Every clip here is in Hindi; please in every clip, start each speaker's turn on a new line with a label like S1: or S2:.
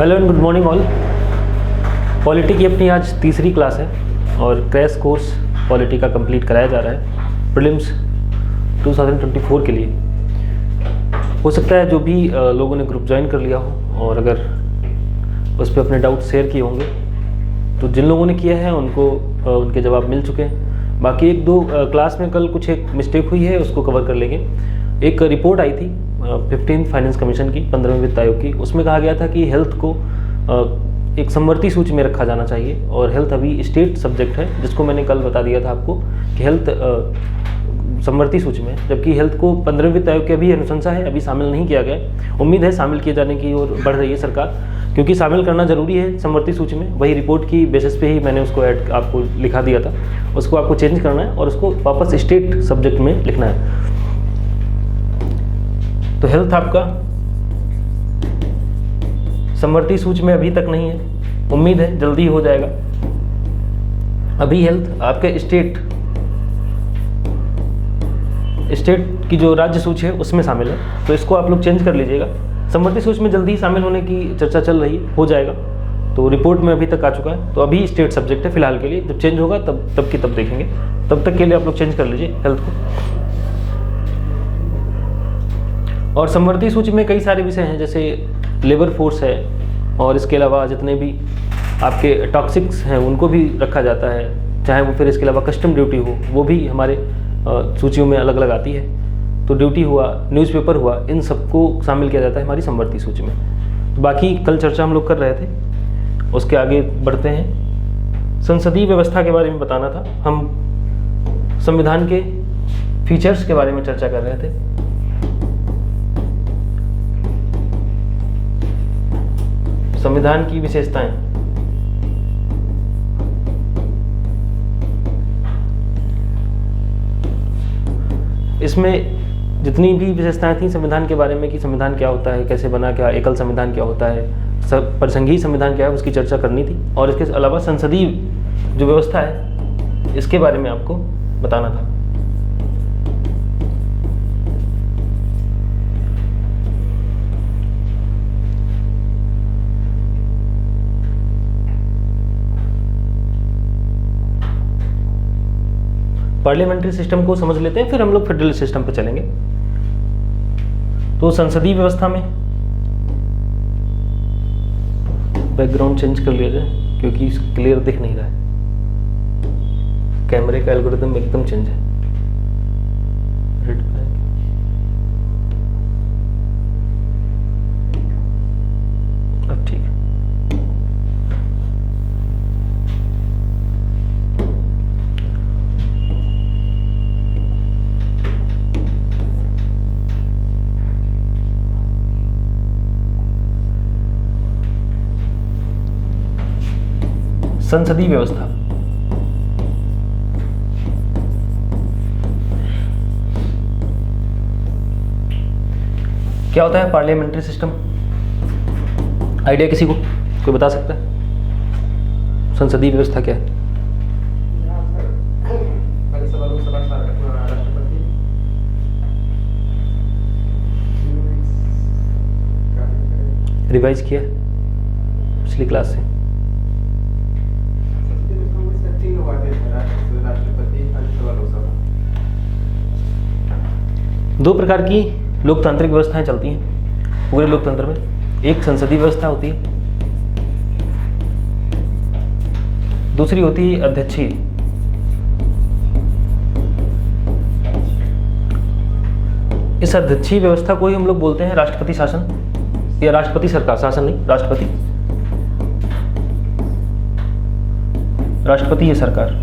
S1: Hello and good morning all. Polity की अपनी आज तीसरी क्लास है और क्रैश कोर्स पॉलिटी का कंप्लीट कराया जा रहा है प्रीलिम्स 2024 के लिए। हो सकता है जो भी लोगों ने ग्रुप ज्वाइन कर लिया हो और अगर उस पर अपने डाउट शेयर किए होंगे तो जिन लोगों ने किया है उनको उनके जवाब मिल चुके हैं। बाकी एक दो क्लास में कल कुछ एक मिस्टेक हुई है, उसको कवर कर लेंगे। एक रिपोर्ट आई थी 15th फाइनेंस कमीशन की, 15वें वित्त आयोग की। उसमें कहा गया था कि हेल्थ को एक समवर्ती सूची में रखा जाना चाहिए और हेल्थ अभी स्टेट सब्जेक्ट है, जिसको मैंने कल बता दिया था आपको कि हेल्थ समवर्ती सूची में, जबकि हेल्थ को 15वें वित्त आयोग की अभी अनुशंसा है, अभी शामिल नहीं किया गया। उम्मीद है शामिल किए जाने की ओर बढ़ रही है सरकार, क्योंकि शामिल करना जरूरी है समवर्ती सूची में। वही रिपोर्ट की बेसिस पे ही मैंने उसको ऐड आपको लिखा दिया था। उसको आपको चेंज करना है और उसको वापस स्टेट सब्जेक्ट में लिखना है। तो हेल्थ आपका समवर्ती सूची में अभी तक नहीं है, उम्मीद है जल्दी हो जाएगा। अभी हेल्थ आपके स्टेट की जो राज्य सूची है उसमें शामिल है, तो इसको आप लोग चेंज कर लीजिएगा। समवर्ती सूची में जल्दी शामिल होने की चर्चा चल रही है, हो जाएगा। तो रिपोर्ट में अभी तक आ चुका है, तो अभी स्टेट सब्जेक्ट है फिलहाल के लिए। जब चेंज होगा तब की तब देखेंगे। तब तक के लिए आप लोग चेंज कर लीजिए हेल्थ को। और समवर्ती सूची में कई सारे विषय हैं, जैसे लेबर फोर्स है और इसके अलावा जितने भी आपके टॉक्सिक्स हैं उनको भी रखा जाता है, चाहे वो फिर इसके अलावा कस्टम ड्यूटी हो, वो भी हमारे सूचियों में अलग अलग आती है। तो ड्यूटी हुआ, न्यूज़पेपर हुआ, इन सबको शामिल किया जाता है हमारी समवर्ती सूची में। तो बाकी कल चर्चा हम लोग कर रहे थे, उसके आगे बढ़ते हैं। संसदीय व्यवस्था के बारे में बताना था। हम संविधान के फीचर्स के बारे में चर्चा कर रहे थे। संविधान की विशेषताएं, इसमें जितनी भी विशेषताएं थी संविधान के बारे में कि संविधान क्या होता है, कैसे बना, क्या एकल संविधान क्या होता है, परिसंघीय संविधान क्या है, उसकी चर्चा करनी थी। और इसके अलावा संसदीय जो व्यवस्था है इसके बारे में आपको बताना था। पार्लियामेंट्री सिस्टम को समझ लेते हैं, फिर हम लोग फेडरल सिस्टम पे चलेंगे। तो संसदीय व्यवस्था में बैकग्राउंड चेंज कर लिया जाए क्योंकि क्लियर दिख नहीं रहा है। कैमरे का एल्गोरिथम एकदम चेंज है। अब ठीक है। संसदीय व्यवस्था क्या होता है? पार्लियामेंट्री सिस्टम आइडिया किसी को कोई बता सकता है? संसदीय व्यवस्था क्या है? रिवाइज किया पिछली क्लास से? दो प्रकार की लोकतांत्रिक व्यवस्थाएं चलती हैं पूरे लोकतंत्र में। एक संसदीय व्यवस्था होती है, दूसरी होती है अध्यक्षीय। इस अध्यक्षीय व्यवस्था को ही हम लोग बोलते हैं राष्ट्रपति शासन, या राष्ट्रपति सरकार। शासन नहीं, राष्ट्रपति है सरकार।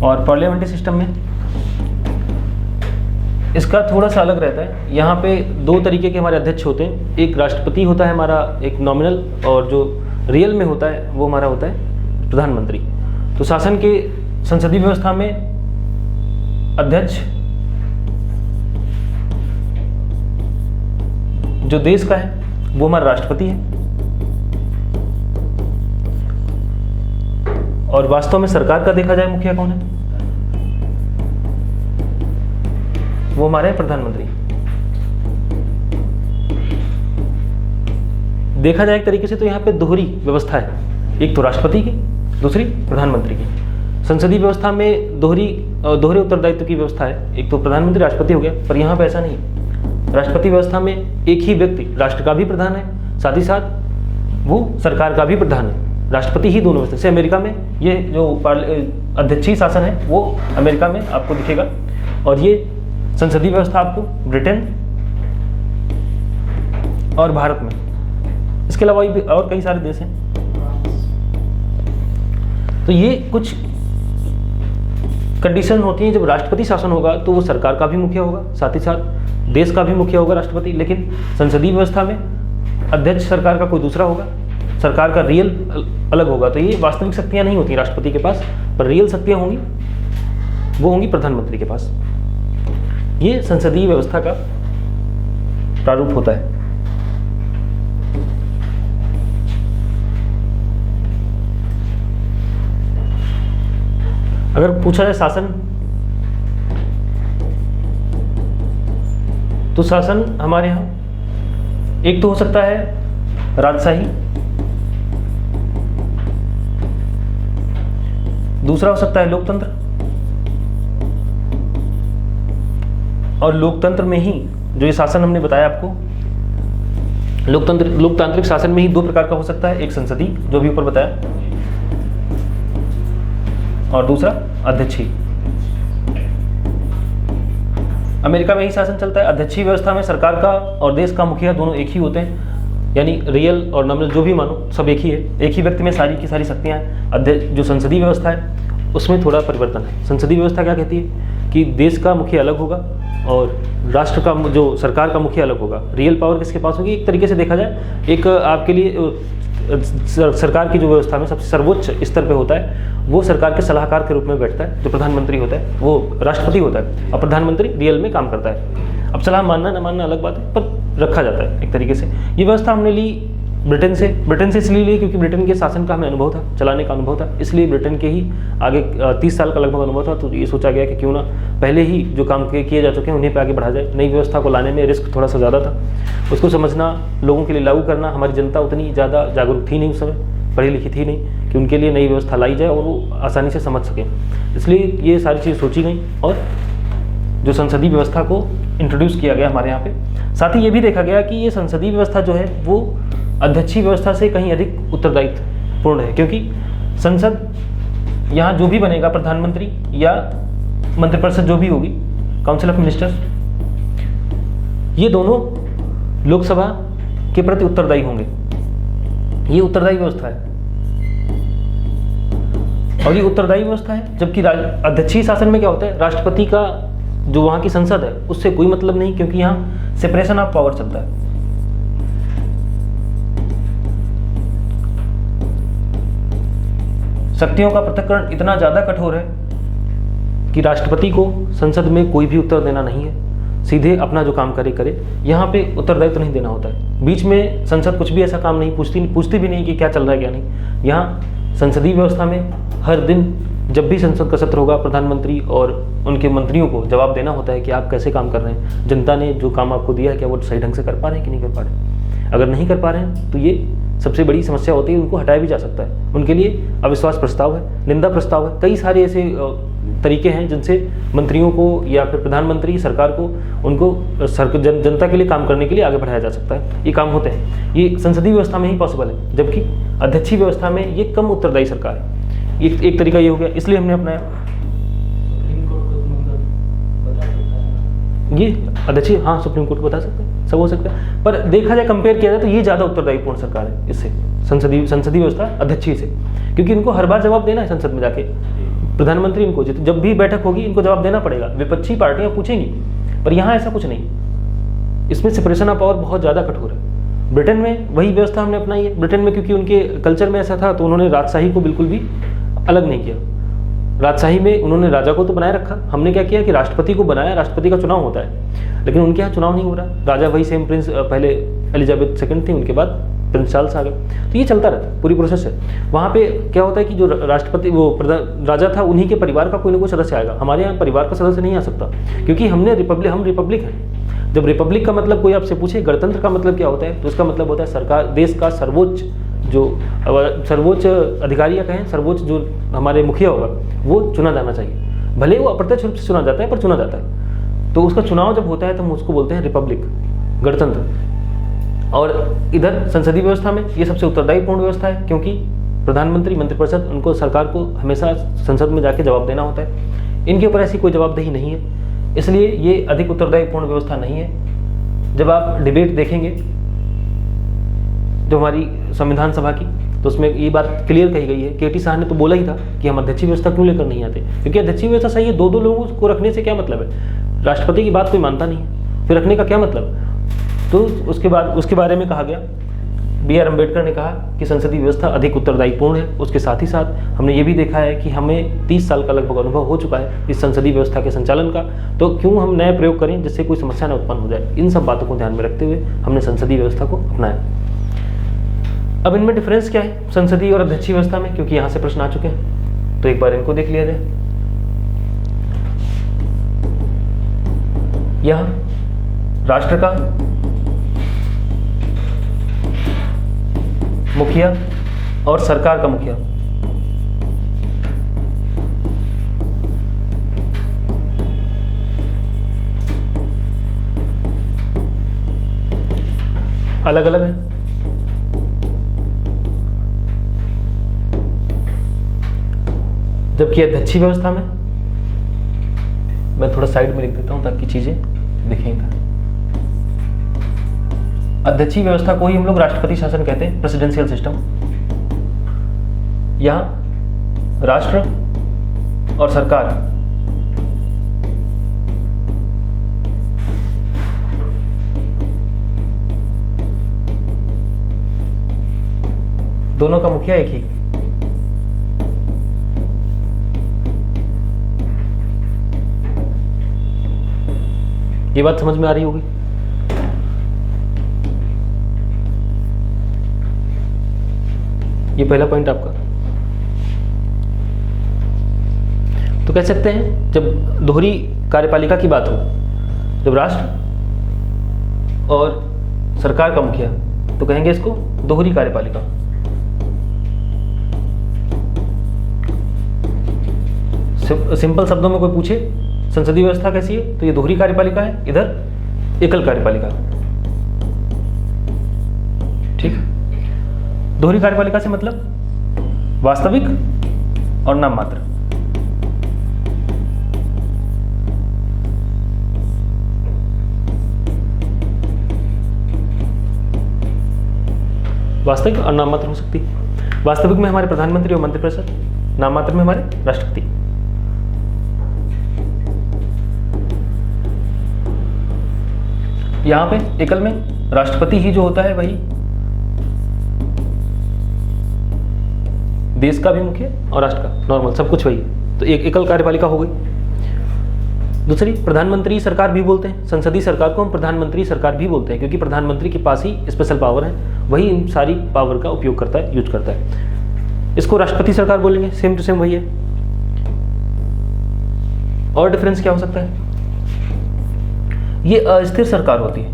S1: और पार्लियामेंट्री सिस्टम में इसका थोड़ा सा अलग रहता है। यहाँ पे दो तरीके के हमारे अध्यक्ष होते हैं। एक राष्ट्रपति होता है हमारा, एक नॉमिनल, और जो रियल में होता है वो हमारा होता है प्रधानमंत्री। तो शासन के संसदीय व्यवस्था में अध्यक्ष जो देश का है वो हमारा राष्ट्रपति है, और वास्तव में सरकार का देखा जाए मुखिया कौन है? वो हमारे प्रधानमंत्री। देखा जाए एक तरीके से तो यहाँ पे दोहरी व्यवस्था है, एक तो राष्ट्रपति की, दूसरी प्रधानमंत्री की। संसदीय व्यवस्था में दोहरे उत्तरदायित्व की व्यवस्था है, एक तो प्रधानमंत्री राष्ट्रपति हो गया, पर यहाँ पे ऐसा नहीं है। राष्ट्रपति व्यवस्था में एक ही व्यक्ति राष्ट्र का भी प्रधान है, साथ ही साथ वो सरकार का भी प्रधान है, राष्ट्रपति ही दोनों व्यवस्था। जैसे अमेरिका में ये जो अध्यक्षीय शासन है वो अमेरिका में आपको दिखेगा, और ये संसदीय व्यवस्था आपको ब्रिटेन और भारत में, इसके अलावा और कई सारे देश हैं। तो ये कुछ कंडीशन होती हैं। जब राष्ट्रपति शासन होगा तो वो सरकार का भी मुखिया होगा, साथ ही साथ देश का भी मुखिया होगा राष्ट्रपति। लेकिन संसदीय व्यवस्था में अध्यक्ष सरकार का कोई दूसरा होगा, सरकार का रियल अलग होगा। तो ये वास्तविक शक्तियां नहीं होती राष्ट्रपति के पास, पर रियल शक्तियां होंगी, वो होंगी प्रधानमंत्री के पास। ये संसदीय व्यवस्था का प्रारूप होता है। अगर पूछा जाए शासन, तो शासन हमारे यहाँ एक तो हो सकता है राजशाही, दूसरा हो सकता है लोकतंत्र, और लोकतंत्र में ही जो ये शासन हमने बताया आपको, लोकतांत्रिक शासन में ही दो प्रकार का हो सकता है, एक संसदीय जो भी ऊपर बताया, और दूसरा अध्यक्षीय। अमेरिका में ही शासन चलता है। अध्यक्षीय व्यवस्था में सरकार का और देश का मुखिया दोनों एक ही होते हैं, यानी रियल और नॉमिनल जो भी मानो सब एक ही है, एक ही व्यक्ति में सारी की सारी शक्तियां हैं। जो संसदीय व्यवस्था है उसमें थोड़ा परिवर्तन है। संसदीय व्यवस्था क्या कहती है कि देश का मुखिया अलग होगा और राष्ट्र का जो सरकार का मुखिया अलग होगा। रियल पावर किसके पास होगी? एक तरीके से देखा जाए, एक आपके लिए सरकार की जो व्यवस्था में सबसे सर्वोच्च स्तर पे होता है वो सरकार के सलाहकार के रूप में बैठता है, जो प्रधानमंत्री होता है, वो राष्ट्रपति होता है, और प्रधानमंत्री रियल में काम करता है। अब सलाह मानना न मानना अलग बात है, पर रखा जाता है एक तरीके से। ये व्यवस्था हमने ली ब्रिटेन से इसलिए ली क्योंकि ब्रिटेन के शासन का हमें अनुभव था, चलाने का अनुभव था, इसलिए ब्रिटेन के ही आगे 30 साल का लगभग अनुभव था। तो ये सोचा गया कि क्यों ना पहले ही जो काम किए जा चुके हैं उन्हीं पे आगे बढ़ा जाए। नई व्यवस्था को लाने में रिस्क थोड़ा सा ज़्यादा था, उसको समझना, लोगों के लिए लागू करना, हमारी जनता उतनी ज़्यादा जागरूक थी नहीं उस समय, पढ़ी लिखी थी नहीं कि उनके लिए नई व्यवस्था लाई जाए और वो आसानी से समझ सकें। इसलिए ये सारी चीज़ सोची गई और जो संसदीय व्यवस्था को इंट्रोड्यूस किया गया हमारे यहाँ पे। साथ ही ये भी देखा गया कि ये संसदीय व्यवस्था जो है वो अध्यक्षीय व्यवस्था से कहीं अधिक उत्तरदायित्व पूर्ण है, क्योंकि संसद यहाँ जो भी बनेगा, प्रधानमंत्री या मंत्रिपरिषद जो भी होगी, काउंसिल ऑफ मिनिस्टर्स, ये दोनों लोकसभा के प्रति उत्तरदायी होंगे। ये उत्तरदायी व्यवस्था है और ये उत्तरदायी व्यवस्था है। जबकि अध्यक्षीय शासन में क्या होता है, राष्ट्रपति का जो वहाँ की संसद है उससे कोई मतलब नहीं, क्योंकि यहाँ सेपरेशन ऑफ पावर चलता है। शक्तियों का पृथक्करण इतना ज्यादा कठोर है कि राष्ट्रपति को संसद में कोई भी उत्तर देना नहीं है, सीधे अपना जो काम करे। यहाँ पे उत्तरदायित्व नहीं देना होता है। बीच में संसद कुछ भी ऐसा काम नहीं पूछती भी नहीं कि क्या चल रहा है क्या नहीं। यहाँ संसदीय व्यवस्था में हर दिन जब भी संसद का सत्र होगा, प्रधानमंत्री और उनके मंत्रियों को जवाब देना होता है कि आप कैसे काम कर रहे हैं, जनता ने जो काम आपको दिया है क्या वो सही ढंग से कर पा रहे हैं कि नहीं कर पा रहे। अगर नहीं कर पा रहे हैं तो ये सबसे बड़ी समस्या होती है, उनको हटाया भी जा सकता है। उनके लिए अविश्वास प्रस्ताव है, निंदा प्रस्ताव है, कई सारे ऐसे तरीके हैं जिनसे मंत्रियों को या फिर प्रधानमंत्री सरकार को उनको जनता के लिए काम करने के लिए आगे बढ़ाया जा सकता है। ये काम होते हैं, ये संसदीय व्यवस्था में ही पॉसिबल है, जबकि अध्यक्षीय व्यवस्था में ये कम उत्तरदायी सरकार है। एक तरीका ये हो गया, इसलिए हमने अपनाया। ये अध्यक्षीय, हाँ, सुप्रीम कोर्ट को बता सकते हैं, सब हो सकता है, पर देखा जाए, कंपेयर किया जाए तो ये ज़्यादा उत्तरदायीपूर्ण सरकार है इससे, संसदीय व्यवस्था अध्यक्षीय से, क्योंकि इनको हर बार जवाब देना है संसद में जाके। प्रधानमंत्री इनको जब भी बैठक होगी इनको जवाब देना पड़ेगा, विपक्षी पार्टियां पूछेंगी, पर यहाँ ऐसा कुछ नहीं। इसमें सेपरेशन ऑफ पावर बहुत ज़्यादा कठोर है। ब्रिटेन में वही व्यवस्था हमने अपनाई है। ब्रिटेन में क्योंकि उनके कल्चर में ऐसा था तो उन्होंने राजशाही को बिल्कुल भी अलग नहीं किया। राजशाही में उन्होंने राजा को तो बनाए रखा, हमने क्या किया कि राष्ट्रपति को बनाया, राष्ट्रपति का चुनाव होता है, लेकिन उनके यहाँ चुनाव नहीं हो रहा। राजा वही सेम प्रिंस, पहले एलिजाबेथ II थी, उनके बाद प्रिंस चार्ल्स आ गए। तो ये चलता रहता है, पूरी प्रोसेस है। वहाँ पे क्या होता है कि जो राष्ट्रपति वो राजा था, उन्हीं के परिवार का कोई ना कोई सदस्य आएगा। हमारे यहाँ परिवार का सदस्य नहीं आ सकता, क्योंकि हम रिपब्लिक हैं। जब रिपब्लिक का मतलब कोई आपसे पूछे गणतंत्र का मतलब क्या होता है, तो इसका मतलब होता है सरकार, देश का सर्वोच्च अधिकारी या कहें सर्वोच्च जो हमारे मुखिया होगा वो चुना जाना चाहिए। भले वो अप्रत्यक्ष रूप से चुना जाता है, पर चुना जाता है। तो उसका चुनाव जब होता है तो हम उसको बोलते हैं रिपब्लिक, गणतंत्र। और इधर संसदीय व्यवस्था में ये सबसे उत्तरदायीपूर्ण व्यवस्था है, क्योंकि प्रधानमंत्री, मंत्रिपरिषद, उनको सरकार को हमेशा संसद में जाके जवाब देना होता है। इनके ऊपर ऐसी कोई जवाबदेही नहीं है, इसलिए ये अधिक उत्तरदायीपूर्ण व्यवस्था नहीं है। जब आप डिबेट देखेंगे जो हमारी संविधान सभा की, तो उसमें ये बात क्लियर कही गई है। केटी शाह ने तो बोला ही था कि हम अध्यक्षीय व्यवस्था क्यों लेकर नहीं आते, क्योंकि अध्यक्षीय व्यवस्था सही है, दो लोगों को रखने से क्या मतलब है, राष्ट्रपति की बात कोई मानता नहीं है, फिर रखने का क्या मतलब। तो उसके बारे में कहा गया, B.R. अम्बेडकर ने कहा कि संसदीय व्यवस्था अधिक उत्तरदायीपूर्ण है। उसके साथ ही साथ हमने ये भी देखा है कि हमें 30 साल का लगभग अनुभव हो चुका है इस संसदीय व्यवस्था के संचालन का, तो क्यों हम नए प्रयोग करें जिससे कोई समस्या न उत्पन्न हो जाए। इन सब बातों को ध्यान में रखते हुए हमने संसदीय व्यवस्था को अपनाया। अब इनमें डिफरेंस क्या है संसदीय और अध्यक्षीय व्यवस्था में, क्योंकि यहाँ से प्रश्न आ चुके हैं, तो एक बार इनको देख लिया जाए। यहाँ राष्ट्र का मुखिया और सरकार का मुखिया अलग अलग है। जबकि अध्यक्षीय व्यवस्था में, मैं थोड़ा साइड में लिख देता हूं ताकि चीजें दिखें। अध्यक्षीय व्यवस्था को ही हम लोग राष्ट्रपति शासन कहते हैं, प्रेसिडेंशियल सिस्टम। यहां राष्ट्र और सरकार दोनों का मुखिया एक ही। ये बात समझ में आ रही होगी। ये पहला पॉइंट आपका। तो कह सकते हैं जब दोहरी कार्यपालिका की बात हो, जब राष्ट्र और सरकार का मुखिया, तो कहेंगे इसको दोहरी कार्यपालिका। सिंपल शब्दों में कोई पूछे संसदीय व्यवस्था कैसी है, तो ये दोहरी कार्यपालिका है, इधर एकल कार्यपालिका। ठीक। दोहरी कार्यपालिका से मतलब वास्तविक और नाम मात्र। वास्तविक और नाम मात्र हो सकती है। वास्तविक में हमारे प्रधानमंत्री और मंत्रिपरिषद, नाम मात्र में हमारे राष्ट्रपति। यहां पे एकल में राष्ट्रपति ही जो होता है वही देश का भी मुखिया और राष्ट्र का नॉर्मल सब कुछ वही है। तो एक एकल कार्यपालिका हो गई। दूसरी प्रधानमंत्री सरकार भी बोलते हैं, संसदीय सरकार को हम प्रधानमंत्री सरकार भी बोलते हैं, क्योंकि प्रधानमंत्री के पास ही स्पेशल पावर है, वही इन सारी पावर का उपयोग करता है, यूज करता है। इसको राष्ट्रपति सरकार बोलेंगे, सेम टू सेम वही है। और डिफरेंस क्या हो सकता है, ये अस्थिर सरकार होती है,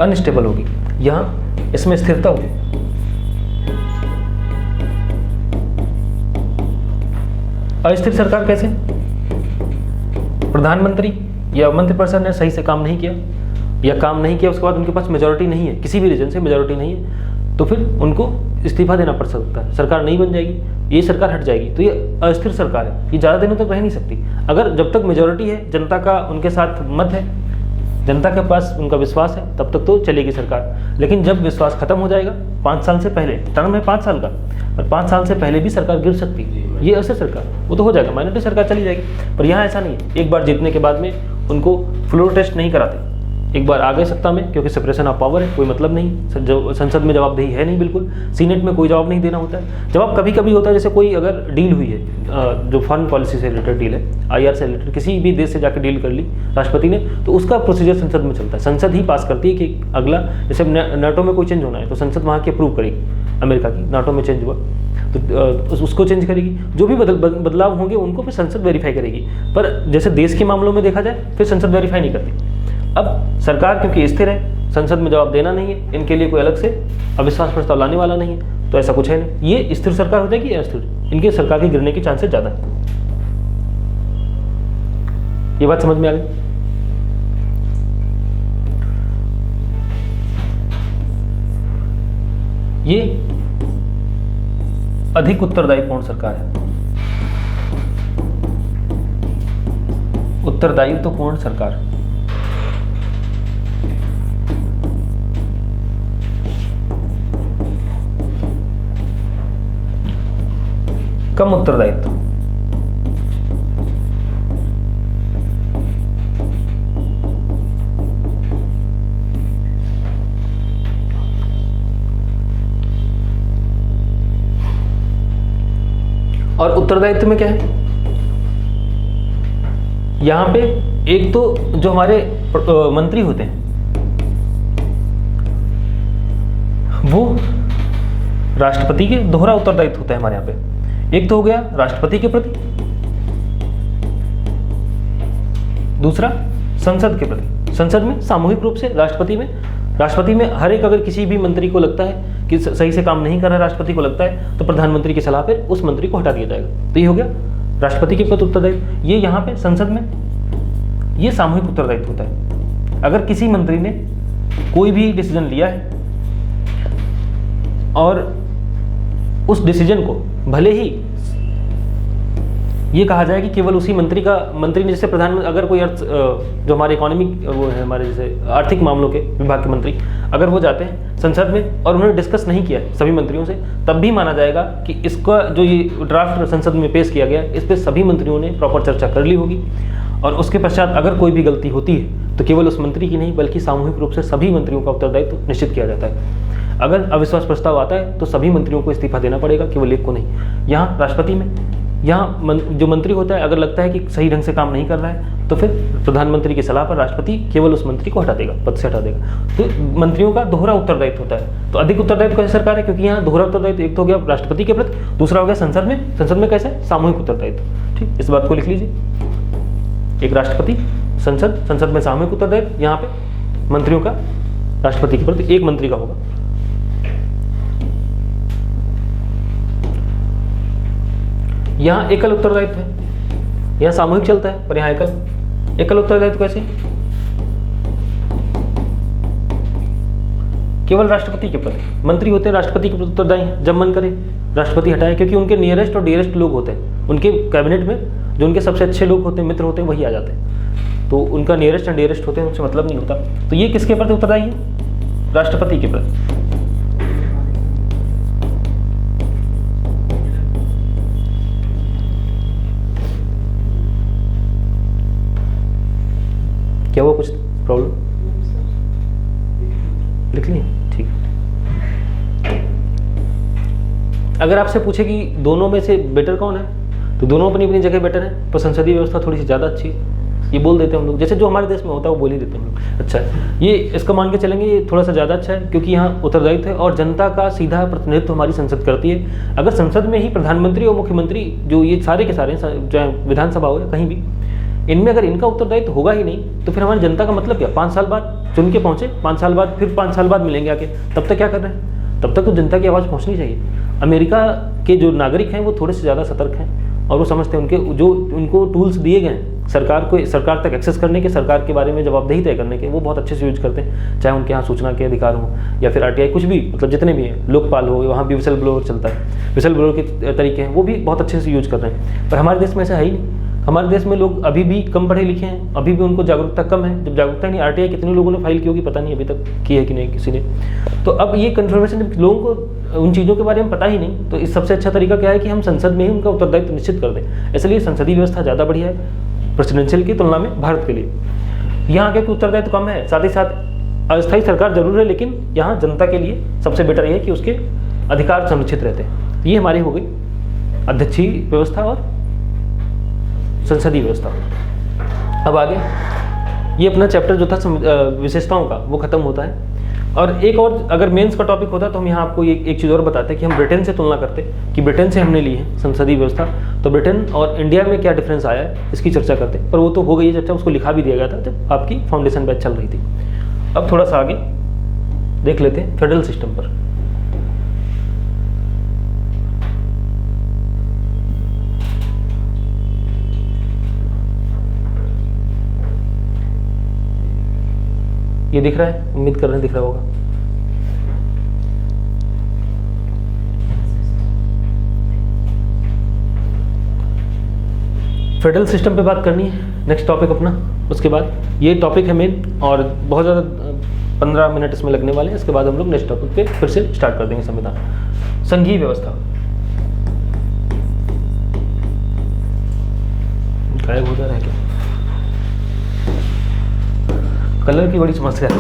S1: अनस्टेबल होगी, यहां इसमें स्थिरता होगी। अस्थिर सरकार कैसे, प्रधानमंत्री या मंत्रिपरिषद ने सही से काम नहीं किया, या काम नहीं किया उसके बाद उनके पास मेजोरिटी नहीं है, किसी भी रीजन से मेजोरिटी नहीं है, तो फिर उनको इस्तीफा देना पड़ सकता है, सरकार नहीं बन जाएगी, ये सरकार हट जाएगी। तो ये अस्थिर सरकार है, ये ज़्यादा दिनों तक रह नहीं सकती। अगर जब तक मेजोरिटी है, जनता का उनके साथ मत है, जनता के पास उनका विश्वास है, तब तक तो चलेगी सरकार। लेकिन जब विश्वास खत्म हो जाएगा, 5 साल से पहले, टर्म है 5 साल का, और 5 साल से पहले भी सरकार गिर सकती है, ये अस्थिर सरकार, वो तो हो जाएगा, माइनॉरिटी सरकार चली जाएगी। पर यहाँ ऐसा नहीं है, एक बार जीतने के बाद में उनको फ्लोर टेस्ट नहीं कराते, एक बार आ गए सत्ता में, क्योंकि सेपरेशन ऑफ पावर है, कोई मतलब नहीं, जो संसद में जवाबदेही है नहीं बिल्कुल, सीनेट में कोई जवाब नहीं देना होता है। जवाब कभी कभी होता है, जैसे कोई अगर डील हुई है, जो फॉरेन पॉलिसी से रिलेटेड डील है, IR से रिलेटेड किसी भी देश से जाकर डील कर ली राष्ट्रपति ने, तो उसका प्रोसीजर संसद में चलता है। संसद ही पास करती है कि अगला, जैसे नाटो में कोई चेंज होना है तो संसद वहाँ की अप्रूव करेगी। अमेरिका की नाटो में चेंज हुआ तो उसको चेंज करेगी, जो भी बदलाव होंगे उनको फिर संसद वेरीफाई करेगी। पर जैसे देश के मामलों में देखा जाए फिर संसद वेरीफाई नहीं करती। अब सरकार क्योंकि स्थिर है, संसद में जवाब देना नहीं है, इनके लिए कोई अलग से अविश्वास प्रस्ताव लाने वाला नहीं है, तो ऐसा कुछ है नहीं। ये स्थिर सरकार हो जाएगी या अस्थिर, इनके सरकार के गिरने के चांसेस ज़्यादा है। ये बात समझ में आ गई? ये अधिक उत्तरदायित्वपूर्ण सरकार है, उत्तरदायित्वपूर्ण सरकार। कम उत्तरदायित्व। और उत्तरदायित्व में क्या है, यहां पे एक तो जो हमारे मंत्री होते हैं वो राष्ट्रपति के दोहरा उत्तरदायित्व होता है हमारे यहाँ पे। एक तो हो गया राष्ट्रपति के प्रति, दूसरा संसद के प्रति। संसद में सामूहिक रूप से, राष्ट्रपति में हर एक, अगर किसी भी मंत्री को लगता है कि सही से काम नहीं कर रहा है, राष्ट्रपति को लगता है, तो प्रधानमंत्री की सलाह पर उस मंत्री को हटा दिया जाएगा। तो ये हो गया राष्ट्रपति के प्रति उत्तरदायित्व। ये यहाँ पे संसद में ये सामूहिक उत्तरदायित्व होता है। अगर किसी मंत्री ने कोई भी डिसीजन लिया है और उस डिसीजन को भले ही ये कहा जाए कि केवल उसी मंत्री ने, जैसे प्रधानमंत्री, अगर कोई जो हमारे इकोनॉमिक वो है, हमारे जैसे आर्थिक मामलों के विभाग के मंत्री अगर वो जाते हैं संसद में और उन्होंने डिस्कस नहीं किया सभी मंत्रियों से, तब भी माना जाएगा कि इसका जो ये ड्राफ्ट संसद में पेश किया गया इस पर सभी मंत्रियों ने प्रॉपर चर्चा कर ली होगी। और उसके पश्चात अगर कोई भी गलती होती है तो केवल उस मंत्री की नहीं बल्कि सामूहिक रूप से सभी मंत्रियों का उत्तरदायित्व निश्चित किया जाता है। अगर अविश्वास प्रस्ताव आता है तो सभी मंत्रियों को इस्तीफा देना पड़ेगा, केवल एक को नहीं। यहाँ राष्ट्रपति में, यहाँ जो मंत्री होता है अगर लगता है कि सही ढंग से काम नहीं कर रहा है तो फिर प्रधानमंत्री की सलाह पर राष्ट्रपति केवल उस मंत्री को हटा देगा, पद से हटा देगा। तो मंत्रियों का दोहरा उत्तरदायित्व होता है। तो अधिक उत्तरदायित्व कैसे सरकार है, क्योंकि यहाँ दोहरा उत्तरदायित्व, एक तो हो गया राष्ट्रपति के प्रति, दूसरा हो गया संसद में कैसे सामूहिक उत्तरदायित्व। ठीक, इस बात को लिख लीजिए, एक राष्ट्रपति, संसद में सामूहिक उत्तरदायित्व, यहाँ पे मंत्रियों का राष्ट्रपति के प्रति एक मंत्री का होगा। यहाँ एकल उत्तरदायित्व है, यहाँ सामूहिक चलता है पर यहाँ एकल उत्तरदायित्व कैसे, केवल राष्ट्रपति के प्रति। मंत्री होते हैं राष्ट्रपति के प्रति उत्तरदायी हैं, जब मन करे राष्ट्रपति हटाए, क्योंकि उनके नियरेस्ट और डियरेस्ट लोग होते हैं उनके कैबिनेट में, जो उनके सबसे अच्छे लोग होते हैं, मित्र होते हैं, वही आ जाते हैं। तो उनका नियरेस्ट एंड डियरेस्ट होते हैं, उनसे मतलब नहीं होता। तो ये किसके प्रति उत्तरदायी है, राष्ट्रपति के प्रति। क्या हुआ, कुछ प्रॉब्लम लिख ली? ठीक। अगर आपसे पूछे कि दोनों में से बेटर कौन है, तो दोनों अपनी अपनी जगह बेटर है, पर संसदीय व्यवस्था थोड़ी सी ज़्यादा अच्छी है, ये बोल देते हैं हम लोग। जैसे जो हमारे देश में होता है वो बोल ही देते हैं हम लोग। अच्छा है, ये इसका मान के चलेंगे, ये थोड़ा सा ज़्यादा अच्छा है, क्योंकि यहाँ उत्तरदायित्व है और जनता का सीधा प्रतिनिधित्व हमारी संसद करती है। अगर संसद में ही प्रधानमंत्री और मुख्यमंत्री, जो ये सारे के सारे, चाहे विधानसभा हो या कहीं भी, इनमें अगर इनका उत्तरदायित्व होगा ही नहीं तो फिर हमारी जनता का मतलब क्या, 5 साल बाद चुन के पहुंचे, 5 साल बाद, फिर 5 साल बाद मिलेंगे आके, तब तक क्या कर रहे हैं? तब तक तो जनता की आवाज़ पहुंचनी चाहिए। अमेरिका के जो नागरिक हैं वो थोड़े से ज़्यादा सतर्क हैं और वो समझते हैं, उनके जो उनको टूल्स दिए गए हैं सरकार तक एक्सेस करने के, सरकार के बारे में जवाबदेही तय करने के, वो बहुत अच्छे से यूज करते हैं। चाहे उनके यहाँ सूचना के अधिकार हो या फिर RTI, कुछ भी, मतलब जितने भी हैं, लोकपाल हो, वहाँ भी विसल ब्लोअर चलता है, विसल ब्लोअर के तरीके हैं, वो भी बहुत अच्छे से यूज कर रहे हैं। पर हमारे देश में ऐसा है ही नहीं। हमारे देश में लोग अभी भी कम पढ़े लिखे हैं, अभी भी उनको जागरूकता कम है। जब जागरूकता नहीं, RTI कितने लोगों ने फाइल की होगी पता नहीं, अभी तक की है कि नहीं किसी ने। तो अब ये कन्फर्मेशन, लोगों को उन चीज़ों के बारे में पता ही नहीं, तो इस सबसे अच्छा तरीका क्या है कि हम संसद में ही उनका उत्तरदायित्व निश्चित कर दें। इसलिए संसदीय व्यवस्था ज़्यादा बढ़िया है प्रेसिडेंशियल की तुलना में भारत के लिए। यहाँ क्योंकि उत्तरदायित्व कम है, साथ ही साथ अस्थायी सरकार जरूर है, लेकिन यहाँ जनता के लिए सबसे बेटर ये है कि उसके अधिकार संरक्षित रहते हैं। ये हमारी हो गई अध्यक्षीय व्यवस्था और संसदीय व्यवस्था। अब आगे ये अपना चैप्टर जो था विशेषताओं का वो खत्म होता है। और एक और अगर मेंस का टॉपिक होता तो हम यहाँ आपको एक चीज़ और बताते कि हम ब्रिटेन से तुलना करते कि ब्रिटेन से हमने ली है संसदीय व्यवस्था, तो ब्रिटेन और इंडिया में क्या डिफरेंस आया है इसकी चर्चा करते। पर वो तो हो गई है चर्चा, उसको लिखा भी दिया गया था जब आपकी फाउंडेशन बैच चल रही थी। अब थोड़ा सा आगे देख लेते हैं फेडरल सिस्टम पर। ये दिख रहा है, उम्मीद कर रहे हैं दिख रहा होगा। फेडरल सिस्टम पे बात करनी है नेक्स्ट टॉपिक अपना। उसके बाद ये टॉपिक है मेन और बहुत ज़्यादा 15 मिनट इसमें लगने वाले हैं। इसके बाद हम लोग नेक्स्ट टॉपिक पे फिर से स्टार्ट कर देंगे संविधान। संघीय व्यवस्था गायब हो जा रहा है क्या? कलर की बड़ी समस्या है।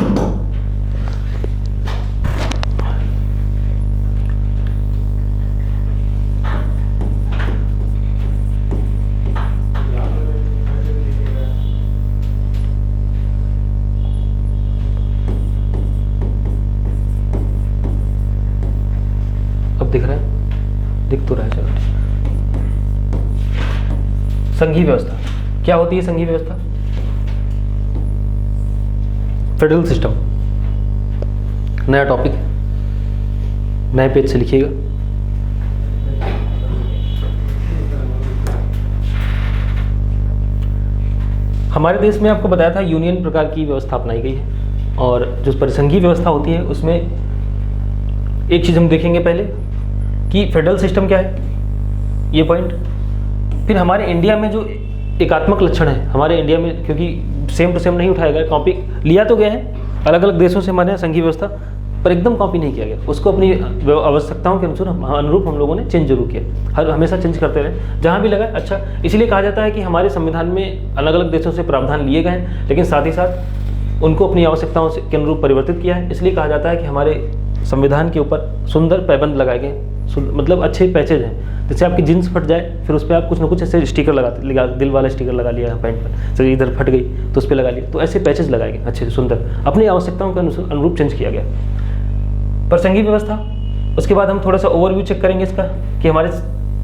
S1: अब दिख रहा है? दिख तो रहा है, चलो। संघीय व्यवस्था क्या होती है? संघीय व्यवस्था फेडरल सिस्टम नया टॉपिक है, नए पेज से लिखिएगा। हमारे देश में आपको बताया था यूनियन प्रकार की व्यवस्था अपनाई गई है और जो परिसंघीय व्यवस्था होती है उसमें एक चीज़ हम देखेंगे पहले कि फेडरल सिस्टम क्या है, ये पॉइंट। फिर हमारे इंडिया में जो एकात्मक लक्षण है हमारे इंडिया में, क्योंकि सेम टू सेम नहीं उठाया गया, कॉपी लिया तो गया है अलग अलग देशों से हमारे यहाँ संघीय व्यवस्था, पर एकदम कॉपी नहीं किया गया। उसको अपनी आवश्यकताओं के अनुरूप हम लोगों ने चेंज जरूर किया, हमेशा चेंज करते रहे जहाँ भी लगा। अच्छा, इसलिए कहा जाता है कि हमारे संविधान में अलग अलग देशों से प्रावधान लिए गए हैं, लेकिन साथ ही साथ उनको अपनी आवश्यकताओं के अनुरूप परिवर्तित किया है। इसलिए कहा जाता है कि हमारे संविधान के ऊपर सुंदर पैबंद लगाए गए, मतलब अच्छे पैचेज हैं। जैसे आपकी जीन्स फट जाए फिर उस पर आप कुछ ना कुछ ऐसे स्टिकर लगा दिल वाला स्टिकर लगा लिया पैंट पर, तो इधर फट गई तो उस पर लगा लिया, तो ऐसे पैचेज लगाए गए अच्छे सुंदर, अपनी आवश्यकताओं के अनुरूप चेंज किया गया। पर संघीय व्यवस्था, उसके बाद हम थोड़ा सा ओवरव्यू चेक करेंगे इसका कि हमारे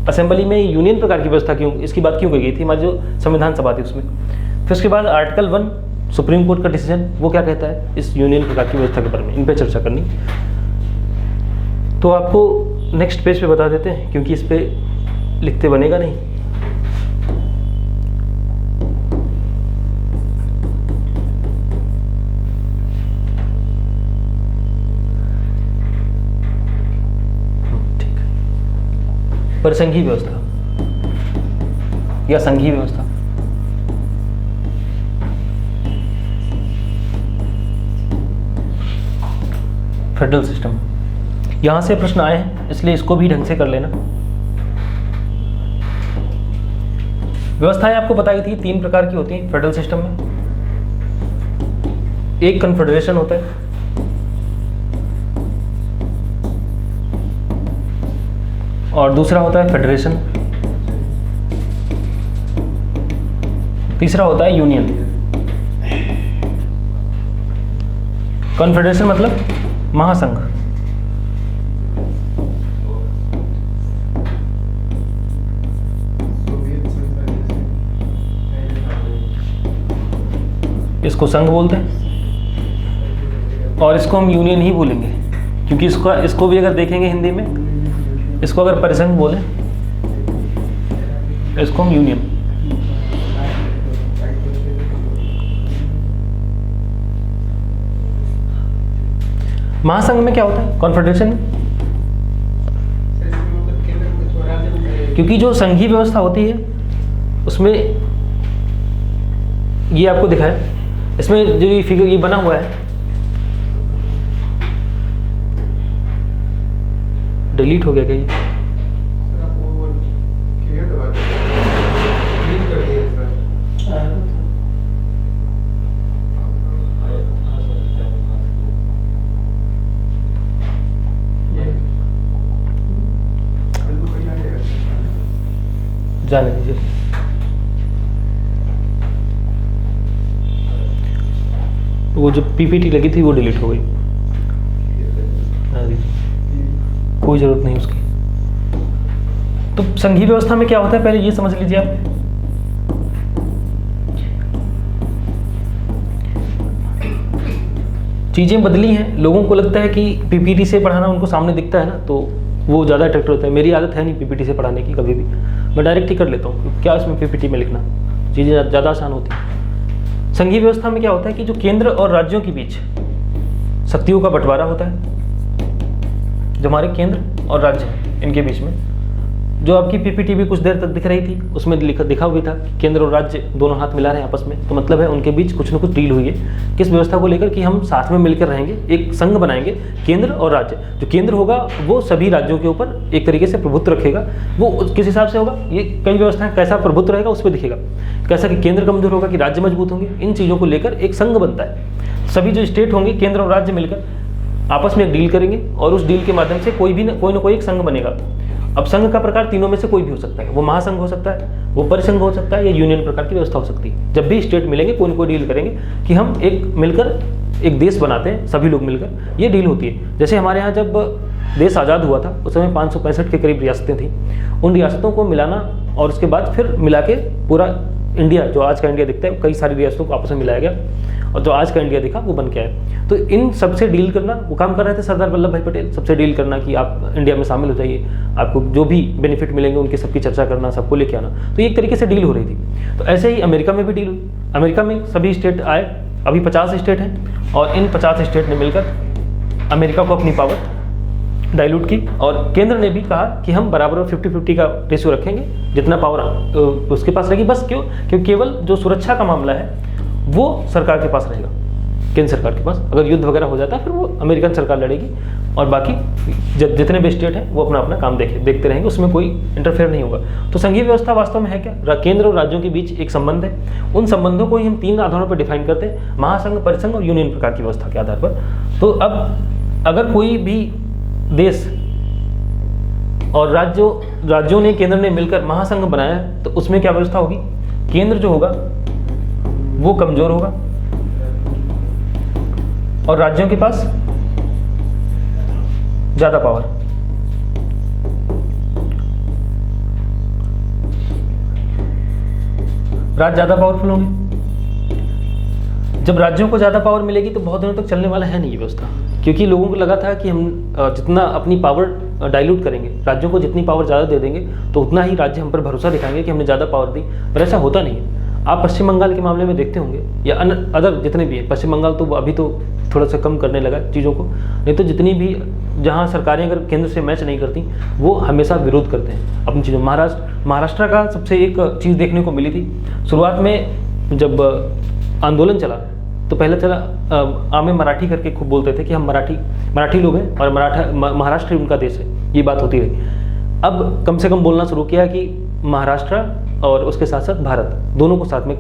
S1: असेंबली में यूनियन प्रकार की व्यवस्था क्यों, इसकी बात क्यों कही गई थी हमारी जो संविधान सभा थी उसमें। फिर उसके बाद आर्टिकल 1 सुप्रीम कोर्ट का डिसीजन वो क्या कहता है इस यूनियन प्रकार की व्यवस्था के बारे में, इन पर चर्चा करनी। तो आपको नेक्स्ट पेज पे बता देते हैं क्योंकि इस पे लिखते बनेगा नहीं। ठीक है, परिसंघीय व्यवस्था या संघीय व्यवस्था। फेडरल सिस्टम, यहां से प्रश्न आए हैं इसलिए इसको भी ढंग से कर लेना। व्यवस्थाएं आपको बताई थी 3 प्रकार की होती हैं फेडरल सिस्टम में। एक कन्फेडरेशन होता है, और दूसरा होता है फेडरेशन, तीसरा होता है यूनियन। कन्फेडरेशन मतलब महासंघ, इसको संघ बोलते हैं और इसको हम यूनियन ही बोलेंगे क्योंकि इसको भी अगर देखेंगे हिंदी में, इसको अगर परिसंघ बोले इसको हम यूनियन। महासंघ में क्या होता है? कॉन्फेडरेशन। क्योंकि जो संघीय व्यवस्था होती है उसमें ये आपको दिखाया, इसमें जो ये फिगर ये बना हुआ है डिलीट हो गया क्या ये? जाने दीजिए। वो जो पीपीटी लगी थी वो डिलीट हो गई, कोई जरूरत नहीं उसकी। तो संघीय व्यवस्था में क्या होता है पहले ये समझ लीजिए आप। चीजें बदली हैं, लोगों को लगता है कि पीपीटी से पढ़ाना उनको सामने दिखता है ना, तो वो ज़्यादा अट्रैक्ट होता है। मेरी आदत है नहीं पीपीटी से पढ़ाने की, कभी भी मैं डायरेक्ट ही कर लेता हूँ, क्या उसमें पीपीटी में लिखना, चीज़ें ज़्यादा आसान होती हैं। संघीय व्यवस्था में क्या होता है कि जो केंद्र और राज्यों के बीच शक्तियों का बंटवारा होता है, जो हमारे केंद्र और राज्य हैं इनके बीच में, जो आपकी पीपीटी भी कुछ देर तक दिख रही थी उसमें दिखा हुआ था केंद्र और राज्य दोनों हाथ मिला रहे हैं आपस में, तो मतलब है उनके बीच कुछ न कुछ डील हुई है किस व्यवस्था को लेकर कि हम साथ में मिलकर रहेंगे, एक संघ बनाएंगे केंद्र और राज्य। जो केंद्र होगा वो सभी राज्यों के ऊपर एक तरीके से प्रभुत्व रखेगा, वो किस हिसाब से होगा, ये कई व्यवस्थाएं कैसा प्रभुत्व रहेगा उस पर दिखेगा, कैसा कि केंद्र कमजोर होगा कि राज्य मजबूत होंगे, इन चीज़ों को लेकर एक संघ बनता है। सभी जो स्टेट होंगे केंद्र और राज्य मिलकर आपस में एक डील करेंगे और उस डील के माध्यम से कोई ना कोई एक संघ बनेगा। अब संघ का प्रकार तीनों में से कोई भी हो सकता है, वो महासंघ हो सकता है, वो परिसंघ हो सकता है, या यूनियन प्रकार की व्यवस्था हो सकती है। जब भी स्टेट मिलेंगे कोई ना कोई डील करेंगे कि हम एक मिलकर एक देश बनाते हैं, सभी लोग मिलकर, ये डील होती है। जैसे हमारे यहाँ जब देश आज़ाद हुआ था उस समय 565 के करीब रियासतें थी, उन रियासतों को मिलाना और उसके बाद फिर मिला के पूरा इंडिया, जो आज का इंडिया दिखता है, कई सारी रियासतों को आपस में मिलाया गया और जो आज का इंडिया दिखा वो बन के आया। तो इन सबसे डील करना वो काम कर रहे थे सरदार वल्लभ भाई पटेल, सबसे डील करना कि आप इंडिया में शामिल हो जाइए, आपको जो भी बेनिफिट मिलेंगे उनकी सबकी चर्चा करना, सबको लेके आना, तो एक तरीके से डील हो रही थी। तो ऐसे ही अमेरिका में भी डील हुई, अमेरिका में सभी स्टेट आए, अभी 50 स्टेट हैं और इन 50 स्टेट ने मिलकर अमेरिका को अपनी पावर डाइल्यूट की और केंद्र ने भी कहा कि हम बराबर 50-50 का रेशियो रखेंगे, जितना पावर उसके पास रहेगी। बस क्यों? क्योंकि केवल जो सुरक्षा का मामला है वो सरकार के पास रहेगा, केंद्र सरकार के पास। अगर युद्ध वगैरह हो जाता है फिर वो अमेरिकन सरकार लड़ेगी और बाकी जितने भी स्टेट हैं वो अपना अपना काम देखते रहेंगे, उसमें कोई इंटरफेयर नहीं होगा। तो संघीय व्यवस्था वास्तव में है क्या? केंद्र और राज्यों के बीच एक संबंध है, उन संबंधों को ही हम 3 आधारों पर डिफाइन करते हैं, महासंघ, परिसंघ और यूनियन प्रकार की व्यवस्था के आधार पर। तो अब अगर कोई भी देश और राज्यों ने, केंद्र ने मिलकर महासंघ बनाया तो उसमें क्या व्यवस्था होगी? केंद्र जो होगा वो कमजोर होगा और राज्यों के पास ज्यादा पावर। राज्य ज्यादा पावरफुल होंगे। जब राज्यों को ज्यादा पावर मिलेगी तो बहुत दिनों तक चलने वाला है नहीं ये व्यवस्था, क्योंकि लोगों को लगा था कि हम जितना अपनी पावर डाइल्यूट करेंगे, राज्यों को जितनी पावर ज़्यादा दे देंगे तो उतना ही राज्य हम पर भरोसा दिखाएंगे कि हमने ज़्यादा पावर दी, पर ऐसा होता नहीं है। आप पश्चिम बंगाल के मामले में देखते होंगे या अदर जितने भी हैं, पश्चिम बंगाल तो अभी तो थोड़ा सा कम करने लगा चीज़ों को, नहीं तो जितनी भी जहाँ सरकारें अगर केंद्र से मैच नहीं करती वो हमेशा विरोध करते हैं अपनी चीज़ों। महाराष्ट्र का सबसे एक चीज़ देखने को मिली थी, शुरुआत में जब आंदोलन चला तो पहले चला आमे मराठी करके खूब बोलते थे कि हम मराठी लोग हैं और महाराष्ट्र उनका देश है, ये बात होती रही। अब कम से कम बोलना शुरू किया कि महाराष्ट्र और उसके साथ साथ भारत दोनों को साथ में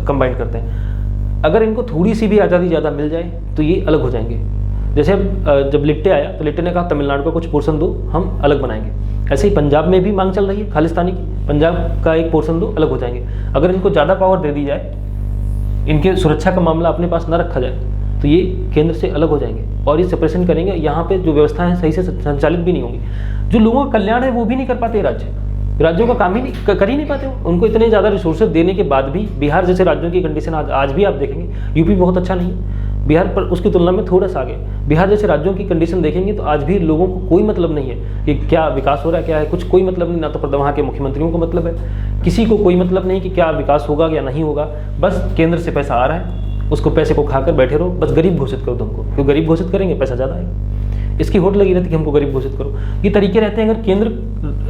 S1: कंबाइन करते हैं। अगर इनको थोड़ी सी भी आज़ादी ज़्यादा मिल जाए तो ये अलग हो जाएंगे। जैसे जब लिट्टे आया तो लिट्टे ने कहा तमिलनाडु का कुछ पोर्शन दो, हम अलग बनाएंगे। ऐसे ही पंजाब में भी मांग चल रही है खालिस्तानी की, पंजाब का एक पोर्शन दो, अलग हो जाएंगे। अगर इनको ज़्यादा पावर दे दी जाए, इनके सुरक्षा का मामला अपने पास न रखा जाए तो ये केंद्र से अलग हो जाएंगे और ये सेपरेशन करेंगे। यहाँ पे जो व्यवस्थाएं सही से संचालित भी नहीं होंगी, जो लोगों का कल्याण है वो भी नहीं कर पाते राज्यों का काम ही नहीं कर ही नहीं पाते। उनको इतने ज़्यादा रिसोर्सेज देने के बाद भी बिहार जैसे राज्यों की कंडीशन आज भी आप देखेंगे, यूपी बहुत अच्छा नहीं है, बिहार पर उसकी तुलना में थोड़ा सा आगे। बिहार जैसे राज्यों की कंडीशन देखेंगे तो आज भी लोगों को कोई मतलब नहीं है कि क्या विकास हो रहा है, क्या है, कुछ कोई मतलब नहीं। ना तो वहाँ के मुख्यमंत्रियों को मतलब है, किसी को कोई मतलब नहीं कि क्या विकास होगा या नहीं होगा। बस केंद्र से पैसा आ रहा है, उसको पैसे को खाकर बैठे रहो, बस गरीब घोषित करो तुमको, क्यों गरीब घोषित करेंगे पैसा ज़्यादा आएगा, इसकी होड़ लगी रहती कि हमको गरीब घोषित करो। ये तरीके रहते हैं। अगर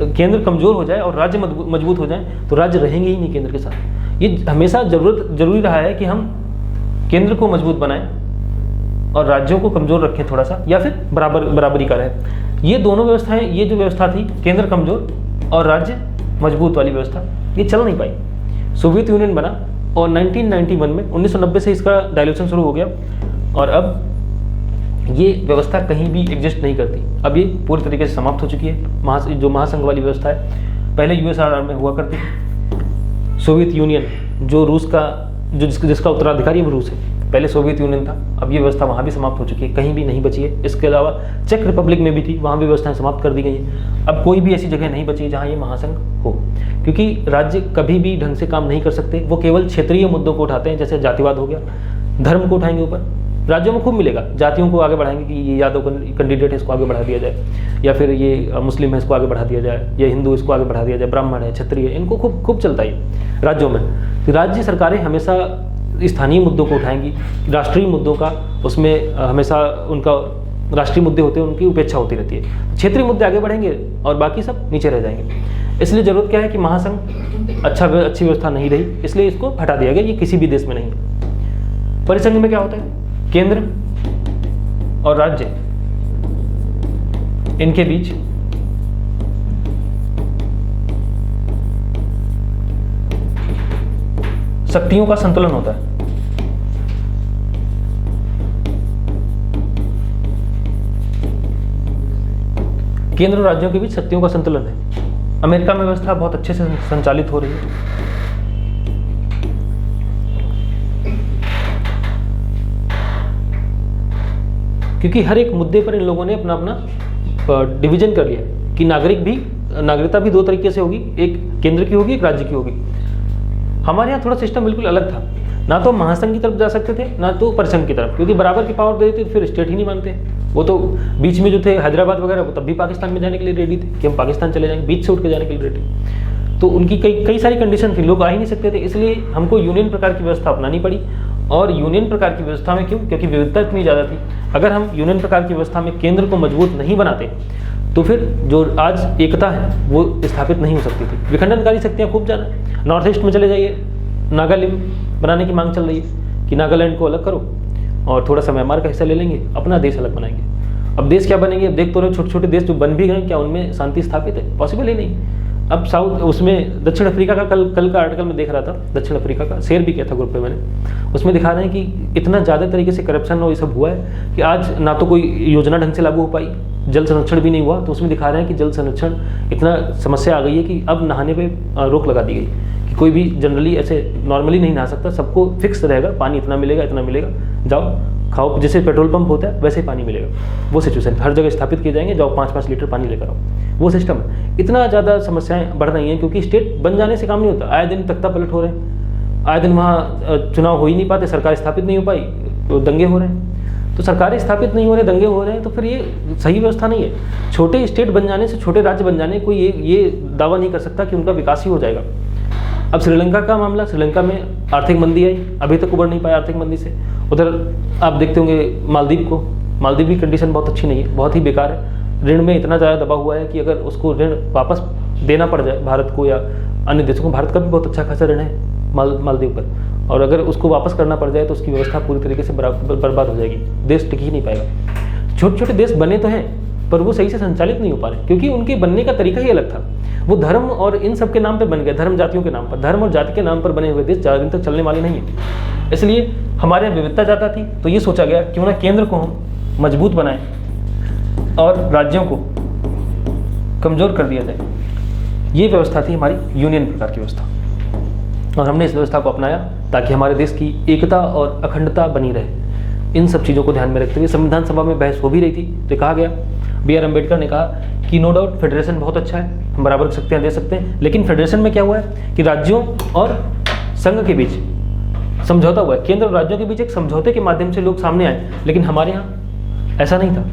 S1: केंद्र कमजोर हो जाए और राज्य मजबूत हो जाए तो राज्य रहेंगे ही नहीं केंद्र के साथ। ये हमेशा जरूरी रहा है कि हम केंद्र को मजबूत बनाएं और राज्यों को कमजोर रखें थोड़ा सा, या फिर बराबरी का रहे। ये दोनों व्यवस्थाएं, ये जो व्यवस्था थी केंद्र कमजोर और राज्य मजबूत वाली व्यवस्था, ये चल नहीं पाई। सोवियत यूनियन बना और 1991 में 1990 से इसका डायल्यूशन शुरू हो गया और अब ये व्यवस्था कहीं भी एग्जिस्ट नहीं करती। अब ये पूरी तरीके से समाप्त हो चुकी है। जो महासंघ वाली व्यवस्था है पहले यूएसआरआर में हुआ करती थी। सोवियत यूनियन जो रूस का जिसका उत्तराधिकारी वो रूस है, पहले सोवियत यूनियन था, अब ये व्यवस्था वहाँ भी समाप्त हो चुकी है, कहीं भी नहीं बची है। इसके अलावा चेक रिपब्लिक में भी थी, वहाँ भी व्यवस्थाएं समाप्त कर दी गई हैं। अब कोई भी ऐसी जगह नहीं बची जहाँ ये महासंघ हो, क्योंकि राज्य कभी भी ढंग से काम नहीं कर सकते। वो केवल क्षेत्रीय मुद्दों को उठाते हैं, जैसे जातिवाद हो गया, धर्म को उठाएंगे ऊपर, राज्यों में खूब मिलेगा, जातियों को आगे बढ़ाएंगे कि ये यादव कैंडिडेट है इसको आगे बढ़ा दिया जाए, या फिर ये मुस्लिम है इसको आगे बढ़ा दिया जाए, ये हिंदू इसको आगे बढ़ा दिया जाए, ब्राह्मण है, क्षत्रिय है, इनको खूब खूब चलता है राज्यों में। राज्य सरकारें हमेशा स्थानीय मुद्दों को उठाएंगी, राष्ट्रीय मुद्दों का उसमें हमेशा उनका राष्ट्रीय मुद्दे होते हैं उनकी उपेक्षा होती रहती है, क्षेत्रीय मुद्दे आगे बढ़ेंगे और बाकी सब नीचे रह जाएंगे। इसलिए जरूरत क्या है कि महासंघ अच्छी व्यवस्था नहीं रही, इसलिए इसको हटा दिया गया, ये किसी भी देश में नहीं। परिसंघ में क्या होता है, केंद्र और राज्य इनके बीच शक्तियों का संतुलन होता है। केंद्र और राज्यों के बीच शक्तियों का संतुलन है। अमेरिका में व्यवस्था बहुत अच्छे से संचालित हो रही है। क्योंकि हर एक मुद्दे पर इन लोगों ने अपना अपना डिवीजन कर लिया कि नागरिकता भी दो तरीके से होगी, एक केंद्र की होगी, एक राज्य की होगी। हमारे यहाँ थोड़ा सिस्टम बिल्कुल अलग था, ना तो महासंघ की तरफ जा सकते थे ना तो परिसंघ की तरफ, क्योंकि बराबर की पावर दे देते तो फिर स्टेट ही नहीं मानते। वो तो बीच में जो थे हैदराबाद वगैरह, वो तब भी पाकिस्तान में जाने के लिए रेडी थे कि हम पाकिस्तान चले जाएंगे, बीच से उठ के जाने के लिए रेडी। तो उनकी कई सारी कंडीशन थी, लोग आ ही नहीं सकते थे, इसलिए हमको यूनियन प्रकार की व्यवस्था अपनानी पड़ी। और यूनियन प्रकार की व्यवस्था में क्यों, क्योंकि विविधता इतनी ज़्यादा थी। अगर हम यूनियन प्रकार की व्यवस्था में केंद्र को मजबूत नहीं बनाते तो फिर जो आज एकता है वो स्थापित नहीं हो सकती थी। विखंडनकारी शक्तियाँ खूब ज़्यादा, नॉर्थ ईस्ट में चले जाइए, नागालैंड बनाने की मांग चल रही है कि नागालैंड को अलग करो और थोड़ा सा म्यांमार का हिस्सा ले लेंगे, अपना देश अलग बनाएंगे। अब देश क्या बनेंगे, अब देख तो रहे छोटे छोटे देश जो बन भी गए, क्या उनमें शांति स्थापित है? पॉसिबल ही नहीं। अब साउथ उसमें दक्षिण अफ्रीका का कल का आर्टिकल में देख रहा था, दक्षिण अफ्रीका का शेयर भी किया था ग्रुप पे मैंने, उसमें दिखा रहे हैं कि इतना ज़्यादा तरीके से करप्शन और ये सब हुआ है कि आज ना तो कोई योजना ढंग से लागू हो पाई, जल संरक्षण भी नहीं हुआ। तो उसमें दिखा रहे हैं कि जल संरक्षण इतना समस्या आ गई है कि अब नहाने पर रोक लगा दी गई कि कोई भी जनरली ऐसे नॉर्मली नहीं नहा सकता, सबको फिक्स रहेगा, पानी इतना मिलेगा, जाओ खाओ, जैसे पेट्रोल पंप होता है वैसे ही पानी मिलेगा। वो सिचुएशन हर जगह स्थापित किए जाएंगे, जाओ 5-5 लीटर पानी लेकर आओ, वो सिस्टम है। इतना ज़्यादा समस्याएं बढ़ रही हैं क्योंकि स्टेट बन जाने से काम नहीं होता। आए दिन तख्ता पलट हो रहे हैं, आए दिन वहाँ चुनाव हो ही नहीं पाते, सरकार स्थापित नहीं हो पाई तो दंगे हो रहे हैं। तो सरकारें स्थापित नहीं हो रहे, दंगे हो रहे हैं, तो फिर ये सही व्यवस्था नहीं है। छोटे स्टेट बन जाने से, छोटे राज्य बन जाने, कोई ये दावा नहीं कर सकता कि उनका विकास ही हो जाएगा। अब श्रीलंका का मामला, श्रीलंका में आर्थिक मंदी आई, अभी तक उबर नहीं पाया आर्थिक मंदी से। उधर आप देखते होंगे मालदीव की कंडीशन बहुत अच्छी नहीं है, बहुत ही बेकार है। ऋण में इतना ज़्यादा दबा हुआ है कि अगर उसको ऋण वापस देना पड़ जाए भारत को या अन्य देशों को, भारत का भी बहुत अच्छा खासा ऋण है मालदीव पर, और अगर उसको वापस करना पड़ जाए तो उसकी व्यवस्था पूरी तरीके से बर्बाद हो जाएगी, देश टिक ही नहीं पाएगा। छोटे छोटे देश बने तो हैं पर वो सही से संचालित नहीं हो पा रहे क्योंकि उनके बनने का तरीका ही अलग था। वो धर्म और इन सब के नाम पे बन गए, धर्म जातियों के नाम पर, धर्म और जाति के नाम पर बने हुए देश ज़्यादा दिन तक चलने वाले नहीं है। इसलिए हमारे यहाँ विविधता ज़्यादा थी, तो ये सोचा गया क्यों ना केंद्र को हम मजबूत बनाएं और राज्यों को कमज़ोर कर दिया जाए। ये व्यवस्था थी हमारी यूनियन प्रकार की व्यवस्था, और हमने इस व्यवस्था को अपनाया ताकि हमारे देश की एकता और अखंडता बनी रहे। इन सब चीज़ों को ध्यान में रखते हुए संविधान सभा में बहस हो भी रही थी, तो कहा गया, बी आर अम्बेडकर ने कहा कि नो डाउट फेडरेशन बहुत अच्छा है, हम बराबर शक्तियाँ दे सकते हैं, लेकिन फेडरेशन में क्या हुआ है कि राज्यों और संघ के बीच समझौता हुआ है, केंद्र और राज्यों के बीच एक समझौते के माध्यम से लोग सामने आए। लेकिन हमारे यहाँ ऐसा नहीं था।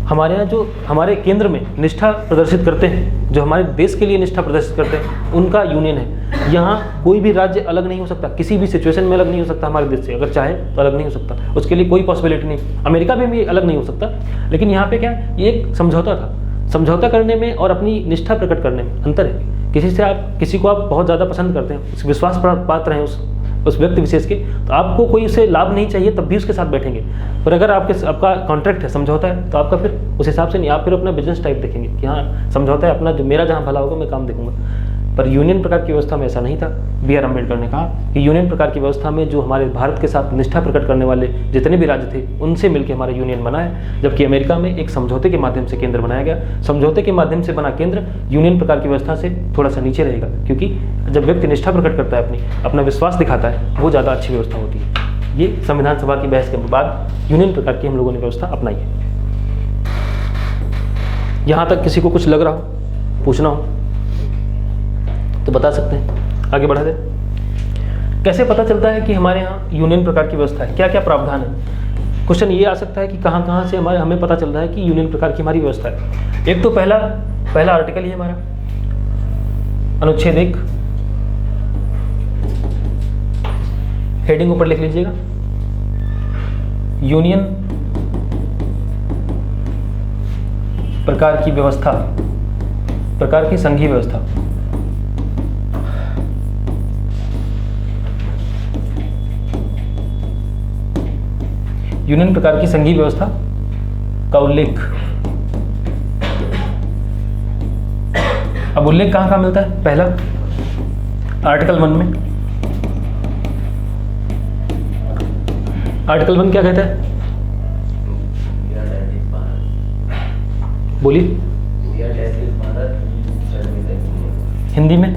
S1: हमारे यहाँ जो हमारे केंद्र में निष्ठा प्रदर्शित करते हैं, जो हमारे देश के लिए निष्ठा प्रदर्शित करते हैं, उनका यूनियन है। यहाँ कोई भी राज्य अलग नहीं हो सकता, किसी भी सिचुएशन में अलग नहीं हो सकता हमारे देश से, अगर चाहे तो अलग नहीं हो सकता, उसके लिए कोई पॉसिबिलिटी नहीं। अमेरिका में भी अलग नहीं हो सकता, लेकिन यहाँ पे क्या है, ये एक समझौता था। समझौता करने में और अपनी निष्ठा प्रकट करने में अंतर है। किसी को आप बहुत ज़्यादा पसंद करते हैं, विश्वास पात्र हैं उस व्यक्ति विशेष के, तो आपको कोई उससे लाभ नहीं चाहिए तब भी उसके साथ बैठेंगे। पर अगर आपका कॉन्ट्रैक्ट है, समझौता है, तो आपका फिर उस हिसाब से नहीं, आप फिर अपना बिजनेस टाइप देखेंगे कि हाँ समझौता है अपना, जो मेरा जहाँ भला होगा मैं काम देखूंगा। पर यूनियन प्रकार की व्यवस्था में ऐसा नहीं था। बी आर अम्बेडकर ने कहा कि यूनियन प्रकार की व्यवस्था में जो हमारे भारत के साथ निष्ठा प्रकट करने वाले जितने भी राज्य थे उनसे मिलकर हमारा यूनियन बना है, जबकि अमेरिका में एक समझौते के माध्यम से केंद्र बनाया गया। समझौते के माध्यम से बना केंद्र यूनियन प्रकार की व्यवस्था से थोड़ा सा नीचे रहेगा, क्योंकि जब व्यक्ति निष्ठा प्रकट करता है, अपना विश्वास दिखाता है, वो ज़्यादा अच्छी व्यवस्था होती है। ये संविधान सभा की बहस के बाद यूनियन प्रकार की हम लोगों ने व्यवस्था अपनाई है। यहाँ तक किसी को कुछ लग रहा हो, पूछना हो तो बता सकते हैं, आगे बढ़ा दे। कैसे पता चलता है कि हमारे यहाँ यूनियन प्रकार की व्यवस्था है, क्या क्या प्रावधान है। क्वेश्चन ये आ सकता है कि कहाँ कहाँ से हमें पता चलता है कि यूनियन प्रकार की हमारी व्यवस्था है। एक तो पहला आर्टिकल ही हमारा अनुच्छेद 1, हेडिंग ऊपर लिख लीजिएगा, यूनियन प्रकार की व्यवस्था, प्रकार की संघीय व्यवस्था। यूनियन प्रकार की संघीय व्यवस्था का उल्लेख। अब उल्लेख कहां कहां मिलता है? पहला आर्टिकल 1 में। आर्टिकल 1 क्या कहता है? बोलिए हिंदी में।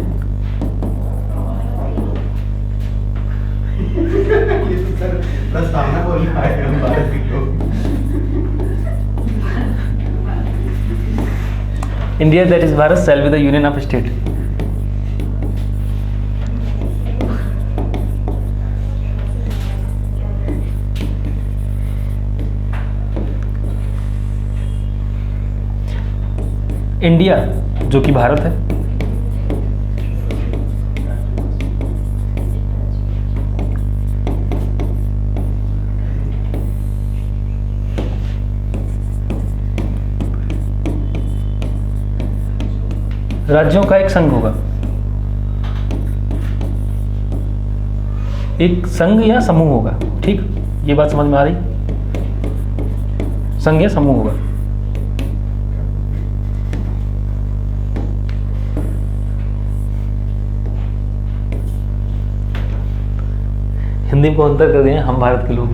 S1: India that is Bharat shall be the union of state। India जो कि भारत है, राज्यों का एक संघ होगा, एक संघ या समूह होगा। ठीक, ये बात समझ में आ रही? संघ या समूह होगा। हिंदी को अंतर कर दिए हम भारत के लोग।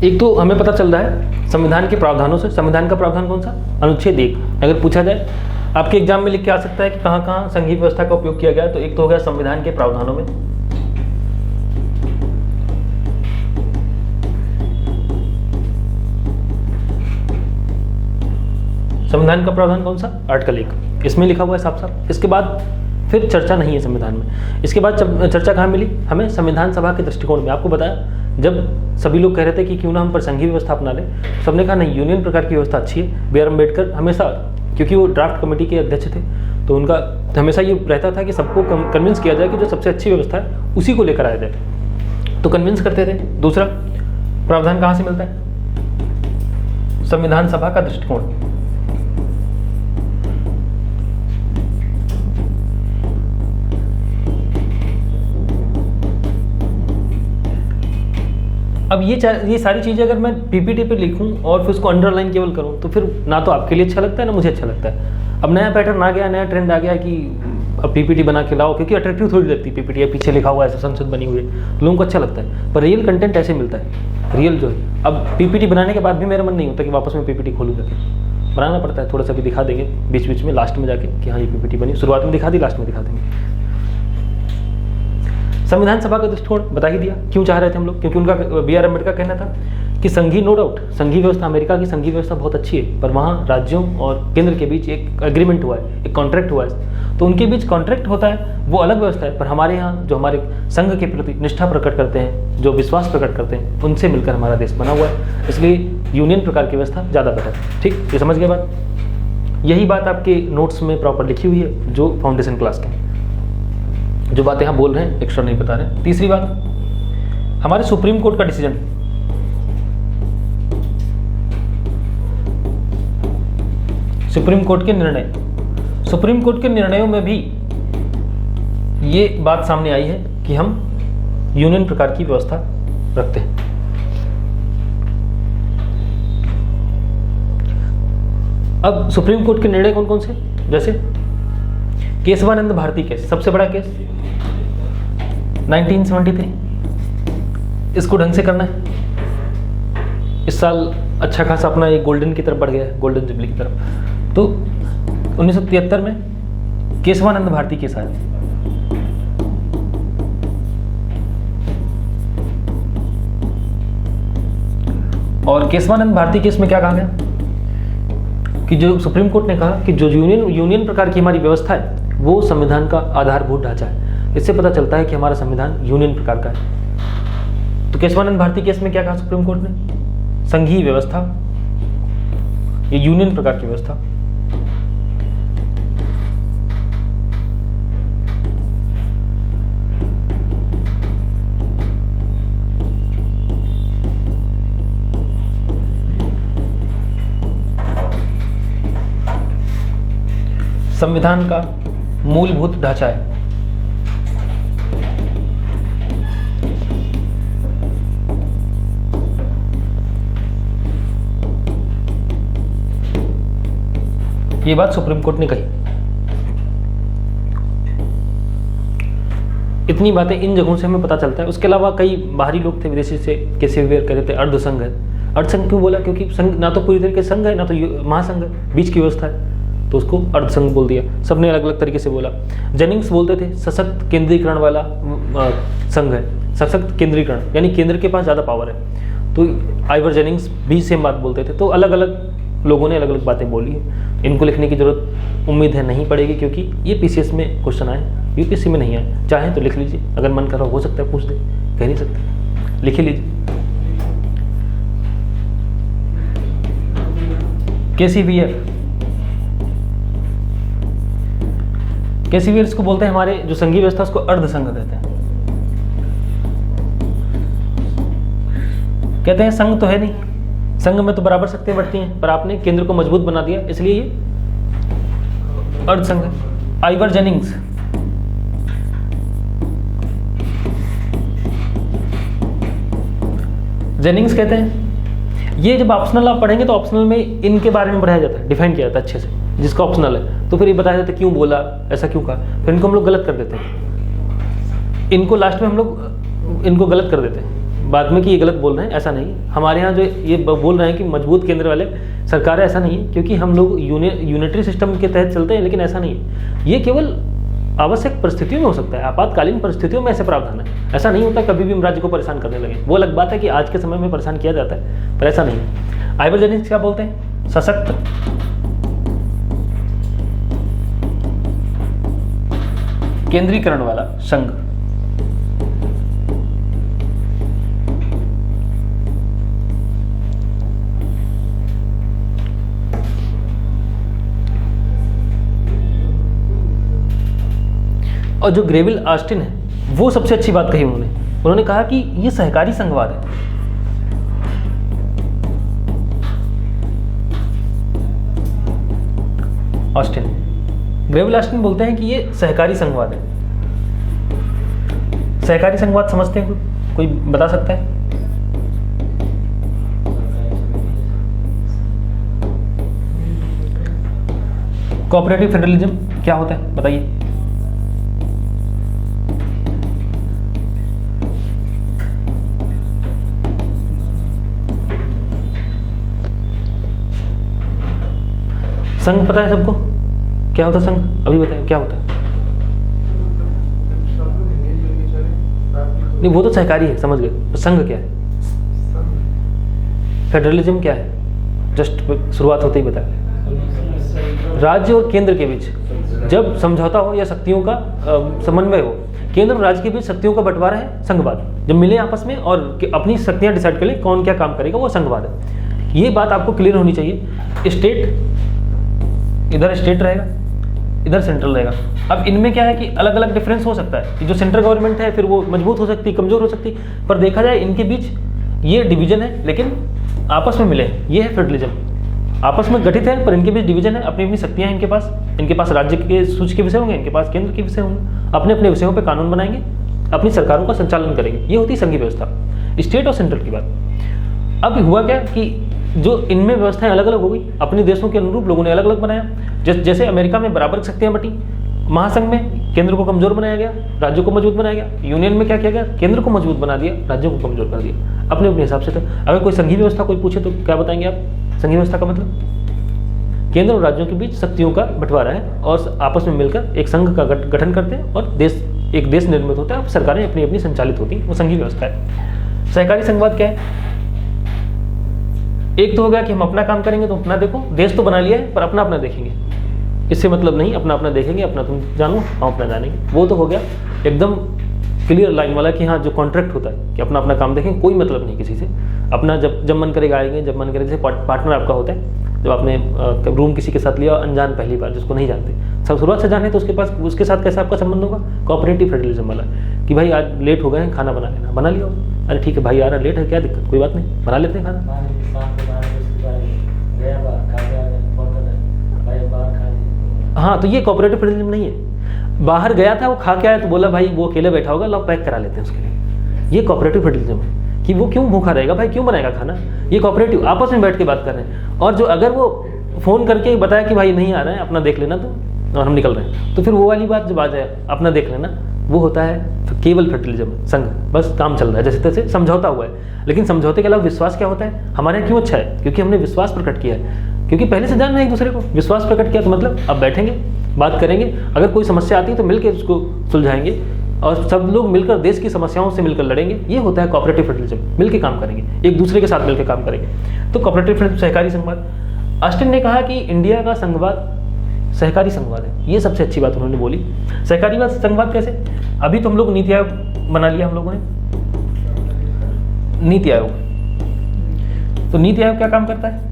S1: एक तो हमें पता चल रहा है संविधान के प्रावधानों से। संविधान का प्रावधान कौन सा? अनुच्छेद 1। अगर पूछा जाए आपके एग्जाम में लिख के आ सकता है कि कहाँ कहाँ संघीय व्यवस्था का उपयोग किया गया, तो एक तो हो गया संविधान के प्रावधानों में। संविधान का प्रावधान कौन सा? आर्टिकल 1, इसमें लिखा हुआ है साफ साफ। इसके बाद फिर चर्चा नहीं है संविधान में। इसके बाद चर्चा कहाँ मिली हमें? संविधान सभा के दृष्टिकोण में। आपको बताया जब सभी लोग कह रहे थे कि क्यों ना हम पर संघीय व्यवस्था अपना लें, सबने कहा नहीं, यूनियन प्रकार की व्यवस्था अच्छी है। बी आर अम्बेडकर हमेशा, क्योंकि वो ड्राफ्ट कमेटी के अध्यक्ष थे, तो उनका हमेशा ये रहता था कि सबको कन्विंस किया जाए कि जो सबसे अच्छी व्यवस्था है उसी को लेकर आया जाए, तो कन्विंस करते थे। दूसरा प्रावधान कहाँ से मिलता है? संविधान सभा का दृष्टिकोण। अब ये सारी चीज़ें अगर मैं पीपीटी पे लिखूं और फिर उसको अंडरलाइन केवल करूं, तो फिर ना तो आपके लिए अच्छा लगता है ना मुझे अच्छा लगता है। अब नया पैटर्न आ गया, नया ट्रेंड आ गया कि अब पीपीटी बना के लाओ, क्योंकि अट्रैक्टिव थोड़ी लगती है पीपीटी, पीछे लिखा हुआ ऐसा संसद बनी हुई है, लोगों को अच्छा लगता है। पर रियल कंटेंट ऐसे मिलता है, रियल जो है। अब पीपीटी बनाने के बाद भी मेरा मन नहीं होता कि वापस में पीपीटी खोलूँ जाके, बनाना पड़ता है। थोड़ा सा भी दिखा देंगे बीच बीच में, लास्ट में जाके कि हाँ ये पीपीटी बनी, शुरुआत में दिखा दी, लास्ट में दिखा देंगे। संविधान सभा का दृष्टिकोण बता ही दिया, क्यों चाह रहे थे हम लोग, क्योंकि उनका बी आर अम्बेडकर का कहना था कि संघीय, नो डाउट संघीय व्यवस्था, अमेरिका की संघीय व्यवस्था बहुत अच्छी है, पर वहाँ राज्यों और केंद्र के बीच एक एग्रीमेंट हुआ है, एक कॉन्ट्रैक्ट हुआ है, तो उनके बीच कॉन्ट्रैक्ट होता है वो अलग व्यवस्था है। पर हमारे यहाँ जो हमारे संघ के प्रति निष्ठा प्रकट करते हैं, जो विश्वास प्रकट करते हैं, उनसे मिलकर हमारा देश बना हुआ है, इसलिए यूनियन प्रकार की व्यवस्था ज़्यादा बेटर है। ठीक, ये समझ गए बात? यही बात आपके नोट्स में प्रॉपर लिखी हुई है जो फाउंडेशन क्लास के, जो बातें हम बोल रहे हैं एक्स्ट्रा नहीं बता रहे हैं। तीसरी बात, हमारे सुप्रीम कोर्ट का डिसीजन, सुप्रीम कोर्ट के निर्णय, सुप्रीम कोर्ट के निर्णयों में भी ये बात सामने आई है कि हम यूनियन प्रकार की व्यवस्था रखते हैं। अब सुप्रीम कोर्ट के निर्णय कौन कौन से, जैसे केशवानंद भारती केस, सबसे बड़ा केस 1973, इसको ढंग से करना है। इस साल अच्छा खासा अपना ये गोल्डन की तरफ बढ़ गया है, गोल्डन जुबली की तरफ। तो 1973 में केशवानंद भारती केस आया। और केशवानंद भारती केस में क्या कहा गया कि जो सुप्रीम कोर्ट ने कहा कि जो यूनियन प्रकार की हमारी व्यवस्था है वो संविधान का आधारभूत ढांचा है। इससे पता चलता है कि हमारा संविधान यूनियन प्रकार का है। तो केशवानंद भारती केस में क्या कहा सुप्रीम कोर्ट ने, संघीय व्यवस्था, ये यूनियन प्रकार की व्यवस्था। संविधान का मूलभूत ढांचा है। ये बात सुप्रीम कोर्ट ने कही। इतनी बातें इन जगहों से हमें पता चलता है। उसके अलावा कई बाहरी लोग थे विदेशी से, कैसे वेयर कर रहे थे अर्धसंघ है। अर्धसंघ क्यों बोला, क्योंकि संघ ना तो पूरी तरीके से संघ है ना तो महासंघ है, बीच की व्यवस्था है, तो उसको अर्धसंघ बोल दिया। सबने अलग अलग तरीके से बोला। जेनिंग्स बोलते थे सशक्त केंद्रीकरण वाला संघ है, सशक्त केंद्रीकरण यानी केंद्र के पास ज़्यादा पावर है। तो आइवर जेनिंग्स भी सेम बात बोलते थे। तो अलग अलग लोगों ने अलग अलग बातें बोली है। इनको लिखने की जरूरत उम्मीद है नहीं पड़ेगी, क्योंकि ये पीसीएस में क्वेश्चन आए, यूपीएससी में नहीं आए। चाहें तो लिख लीजिए, अगर मन कर रहा हो सकता है पूछ दे, कह नहीं सकते, लिख ही लीजिए। केसीवीएफ, केसीवीएफ को बोलते हैं हमारे जो संघीय व्यवस्था उसको अर्धसंघ कहते हैं। कहते हैं संघ तो है नहीं, संघ में तो बराबर शक्तियां बढ़ती हैं, पर आपने केंद्र को मजबूत बना दिया, इसलिए ये अर्धसंघ है। आइवर जेनिंग्स, जेनिंग्स कहते हैं ये जब ऑप्शनल आप पढ़ेंगे तो ऑप्शनल में इनके बारे में पढ़ाया जाता है, डिफाइन किया जाता है अच्छे से, जिसका ऑप्शनल है। तो फिर ये बताया जाता है क्यों बोला, ऐसा क्यों कहा, फिर इनको हम लोग गलत कर देते हैं। इनको लास्ट में हम लोग इनको गलत कर देते हैं बाद में कि ये गलत बोल रहे हैं, ऐसा नहीं। हमारे यहाँ जो ये बोल रहे हैं कि मजबूत केंद्र वाले सरकार है, ऐसा नहीं है, क्योंकि हम लोग यूनिटरी सिस्टम के तहत चलते हैं, लेकिन ऐसा नहीं है। ये केवल आवश्यक परिस्थितियों में हो सकता है, आपातकालीन परिस्थितियों में ऐसे प्रावधान है। ऐसा नहीं होता कभी भी हम राज्य को परेशान करने लगे। वो अलग बात है कि आज के समय में परेशान किया जाता है, पर ऐसा नहीं है। आइवर जेनिंग्स क्या बोलते हैं, सशक्त केंद्रीकरण वाला संघ। और जो ग्रेविल ऑस्टिन है वो सबसे अच्छी बात कही उन्होंने कहा कि ये सहकारी संघवाद है। ऑस्टिन, ग्रेविल ऑस्टिन बोलते हैं कि ये सहकारी संघवाद है। सहकारी संघवाद समझते हैं कोई बता सकता है? कोऑपरेटिव फेडरलिज्म क्या होता है बताइए? संघ पता है सबको क्या होता है? संघ अभी बताएं क्या होता है? नहीं, वो तो सहकारी है, समझ गए। तो संघ क्या है? फेडरलिज्म क्या है? जस्ट शुरुआत होते ही बताया। राज्य और केंद्र के बीच जब समझौता हो या शक्तियों का समन्वय हो, केंद्र और राज्य के बीच शक्तियों का बंटवारा है संघवाद। जब मिले आपस में और अपनी शक्तियां डिसाइड कर ले कौन क्या काम करेगा, वो संघवाद है। ये बात आपको क्लियर होनी चाहिए। स्टेट, इधर स्टेट रहेगा, इधर सेंट्रल रहेगा। अब इनमें क्या है कि अलग अलग डिफरेंस हो सकता है कि जो सेंट्रल गवर्नमेंट है फिर वो मजबूत हो सकती है, कमजोर हो सकती है, पर देखा जाए इनके बीच ये डिवीजन है लेकिन आपस में मिले, ये है फेडरलिज्म। आपस में गठित है पर इनके बीच डिवीजन है, अपनी अपनी शक्तियाँ हैं इनके पास राज्य के सूच के विषय होंगे, इनके पास केंद्र के विषय होंगे, अपने अपने विषयों पर कानून बनाएंगे, अपनी सरकारों का संचालन करेंगे। ये होती है संघीय व्यवस्था, स्टेट और सेंट्रल की बात। अब हुआ क्या कि जो इनमें व्यवस्थाएं अलग अलग हो गई, अपने देशों के अनुरूप लोगों ने अलग अलग बनाया। जैसे अमेरिका में बराबर शक्तियां बटी, महासंघ में केंद्र को कमजोर बनाया गया, राज्यों को मजबूत बनाया गया। यूनियन में क्या किया गया, केंद्र को मजबूत बना दिया, राज्यों को कमजोर कर दिया, अपने अपने हिसाब से। तो अगर कोई संघीय व्यवस्था कोई पूछे तो क्या बताएंगे आप? संघीय व्यवस्था का मतलब केंद्र और राज्यों के बीच शक्तियों का बंटवारा है और आपस में मिलकर एक संघ का गठन करते हैं और एक देश निर्मित होता है, सरकारें अपनी अपनी संचालित होती हैं, वो संघीय व्यवस्था है। सहकारी संघवाद क्या है? एक तो हो गया कि हम अपना काम करेंगे, तो अपना देखो, देश तो बना लिया है पर अपना अपना देखेंगे, इससे मतलब नहीं, अपना अपना देखेंगे, अपना तुम जानो हम अपना जानेंगे। वो तो हो गया एकदम क्लियर लाइन वाला कि हाँ जो कॉन्ट्रैक्ट होता है कि अपना अपना काम देखेंगे, कोई मतलब नहीं किसी से, अपना जब मन करेगा आएंगे, जब मन करेगा। जैसे पार्टनर आपका होता है, जब आपने रूम किसी के साथ लिया अनजान पहली बार, जिसको नहीं जानते, सब शुरुआत से जाने, तो उसके साथ कैसा आपका संबंध होगा? कोऑपरेटिव फेडरलिज्म वाला कि भाई आज लेट हो गए हैं, खाना बना लेना, बना लिया। अरे ठीक है भाई यार लेट है, क्या दिक्कत, कोई बात नहीं, बना लेते हैं खाना। हाँ, तो ये कोऑपरेटिव फेडरलिज्म नहीं है। बाहर गया था, वो खा के आया तो बोला भाई वो अकेले बैठा होगा, लो पैक करा लेते हैं उसके लिए। ये कोऑपरेटिव फेडरलिज्म है कि वो क्यों भूखा रहेगा भाई, क्यों बनाएगा खाना। ये कोऑपरेटिव आपस में बैठ के बात कर रहे हैं। और जो अगर वो फोन करके बताया कि भाई नहीं आ रहा है, अपना देख लेना तो, और हम निकल रहे हैं, तो फिर वो वाली बात जब आ जाए अपना देख लेना, वो होता है केवल फेडरलिज्म, संघ, बस काम चल रहा है, जैसे तैसे समझौता हुआ है। लेकिन समझौते के अलावा विश्वास क्या होता है? हमारे यहाँ क्यों अच्छा है? क्योंकि हमने विश्वास प्रकट किया है, क्योंकि पहले से जानना है एक दूसरे को, विश्वास प्रकट किया तो मतलब अब बैठेंगे, बात करेंगे, अगर कोई समस्या आती है तो मिलकर उसको सुलझाएंगे और सब लोग मिलकर देश की समस्याओं से मिलकर लड़ेंगे। ये होता है कोऑपरेटिव फेडरलिज्म, मिलकर काम करेंगे, एक दूसरे के साथ मिलकर काम करेंगे। तो कोऑपरेटिव फेडरलिज्म, सहकारी संघवाद। ऑस्टिन ने कहा कि इंडिया का संघवाद सहकारी संघवाद है, ये सबसे अच्छी बात उन्होंने बोली। सहकारी संघवाद कैसे? अभी तो हम लोग नीति आयोग बना लिया हम लोगों ने, नीति आयोग। तो नीति आयोग क्या काम करता है?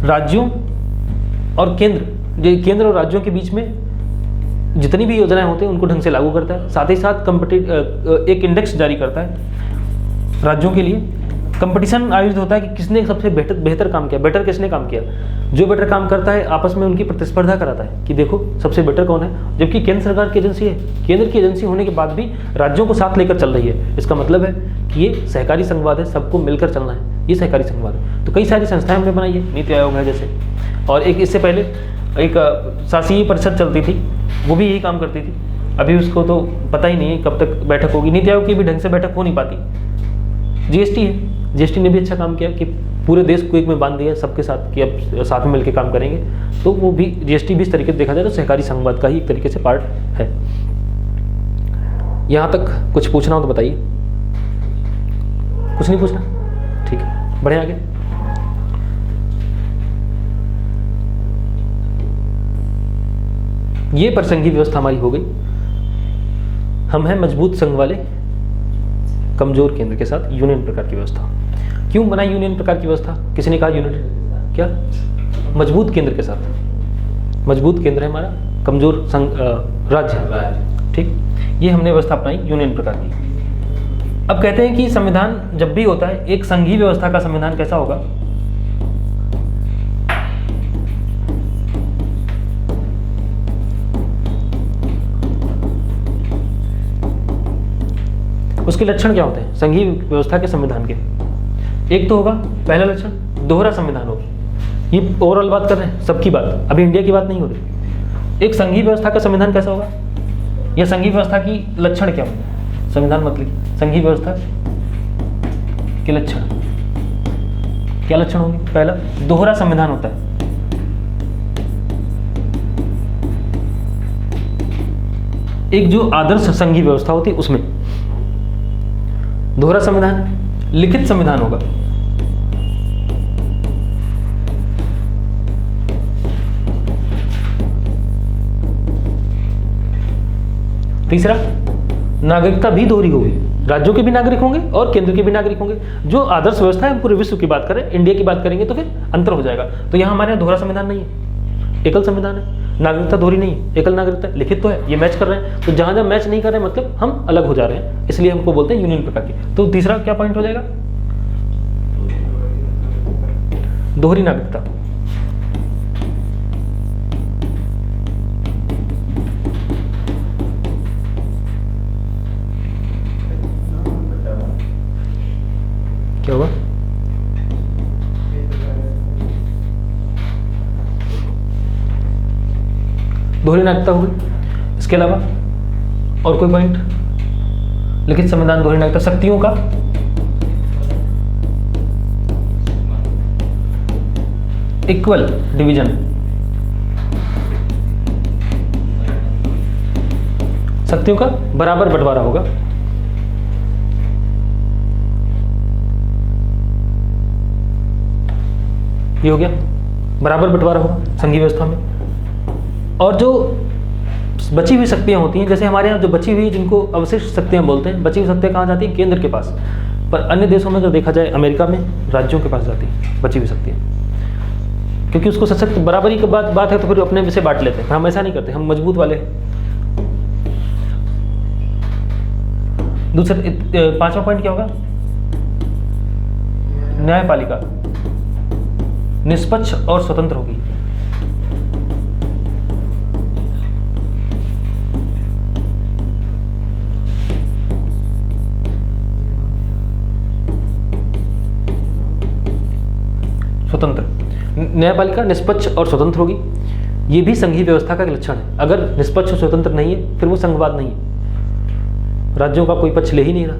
S1: राज्यों और केंद्र और राज्यों के बीच में जितनी भी योजनाएं होती हैं उनको ढंग से लागू करता है। साथ ही साथ एक इंडेक्स जारी करता है राज्यों के लिए। कंपटीशन आयोजित होता है कि किसने सबसे बेहतर काम किया, बेटर किसने काम किया। जो बेटर काम करता है आपस में उनकी प्रतिस्पर्धा कराता है कि देखो सबसे बेटर कौन है। जबकि केंद्र सरकार की एजेंसी है, केंद्र की एजेंसी होने के बाद भी राज्यों को साथ लेकर चल रही है। इसका मतलब है कि ये सहकारी संघवाद है, सबको मिलकर चलना है, ये सहकारी संघवाद है। तो कई सारी संस्थाएं हमने बनाई है, नीति आयोग है जैसे, और एक इससे पहले एक शासीय परिषद चलती थी, वो भी यही काम करती थी। अभी उसको तो पता ही नहीं है कब तक बैठक होगी। नीति आयोग की भी ढंग से बैठक हो नहीं पाती। जीएसटी है, जीएसटी ने भी अच्छा काम किया कि पूरे देश को एक में बांध दिया सबके साथ कि अब साथ में मिलकर काम करेंगे। तो वो भी जीएसटी भी इस तरीके से देखा जाए तो सहकारी संघवाद का ही एक तरीके से पार्ट है। यहाँ तक कुछ पूछना हो तो बताइए। कुछ नहीं पूछना? ठीक है, बढ़े आगे। ये परसंघीय व्यवस्था हमारी हो गई। हम हैं मजबूत संघ वाले, कमजोर केंद्र के साथ यूनियन प्रकार की व्यवस्था। क्यों बनाई यूनियन प्रकार की व्यवस्था? किसी ने कहा यूनियन क्या? मजबूत केंद्र के साथ। मजबूत केंद्र है हमारा, कमजोर राज्य। ठीक, ये हमने व्यवस्था अपनाई यूनियन प्रकार की। अब कहते हैं कि संविधान जब भी होता है, एक संघीय व्यवस्था का संविधान कैसा होगा? उसके लक्षण क्या होते हैं संघीय व्यवस्था के संविधान के? एक तो होगा पहला लक्षण दोहरा संविधान होगा। ये ओवरऑल बात कर रहे हैं, सबकी बात, अभी इंडिया की बात नहीं हो रही। एक संघीय व्यवस्था का संविधान कैसा होगा, या संघीय व्यवस्था की लक्षण क्या होंगे? संविधान मतलब संघीय व्यवस्था के लक्षण क्या लक्षण होंगे? पहला, दोहरा संविधान होता है। एक जो आदर्श संघीय व्यवस्था होती है उसमें दोहरा संविधान, लिखित संविधान होगा। तीसरा, नागरिकता भी दोहरी होगी, राज्यों के भी नागरिक होंगे और केंद्र के भी नागरिक होंगे। जो आदर्श व्यवस्था है, हम पूरे विश्व की बात करें, इंडिया की बात करेंगे तो फिर अंतर हो जाएगा। तो यहां हमारे यहाँ दोहरा संविधान नहीं है, एकल संविधान है। नागरिकता दोहरी नहीं है, एकल नागरिकता, लिखित तो है, ये मैच कर रहे हैं। तो जहां जहां मैच नहीं कर रहे हैं मतलब हम अलग हो जा रहे हैं, इसलिए हमको बोलते हैं यूनियन प्रकार की। तो तीसरा क्या पॉइंट हो जाएगा? दोहरी नागरिकता। क्या हुआ? दोहरी नागरिकता हो गई। इसके अलावा और कोई पॉइंट? लिखित संविधान, दोहरी नागरिकता। शक्तियों का इक्वल डिवीजन। शक्तियों का बराबर बंटवारा होगा। ये हो गया, बराबर बंटवारा होगा संघीय व्यवस्था में। और जो बची हुई शक्तियां होती हैं, जैसे हमारे यहाँ जो बची हुई, जिनको अवशिष्ट शक्तियां बोलते हैं, बची हुई शक्तियां कहाँ जाती हैं? केंद्र के पास। पर अन्य देशों में अगर देखा जाए, अमेरिका में राज्यों के पास जाती है बची हुई शक्तियां, क्योंकि उसको सशक्त बराबरी की बात है, तो फिर अपने में से बांट लेते हैं। हम ऐसा नहीं करते, हम मजबूत वाले हैं। दूसरा 5वां पॉइंट क्या होगा? न्यायपालिका निष्पक्ष और स्वतंत्र होगी। स्वतंत्र न्यायपालिका निष्पक्ष और स्वतंत्र होगी। ये भी संघीय व्यवस्था का एक लक्षण है। अगर निष्पक्ष और स्वतंत्र नहीं है, फिर वो संघवाद नहीं है। राज्यों का कोई पक्ष ले ही नहीं रहा,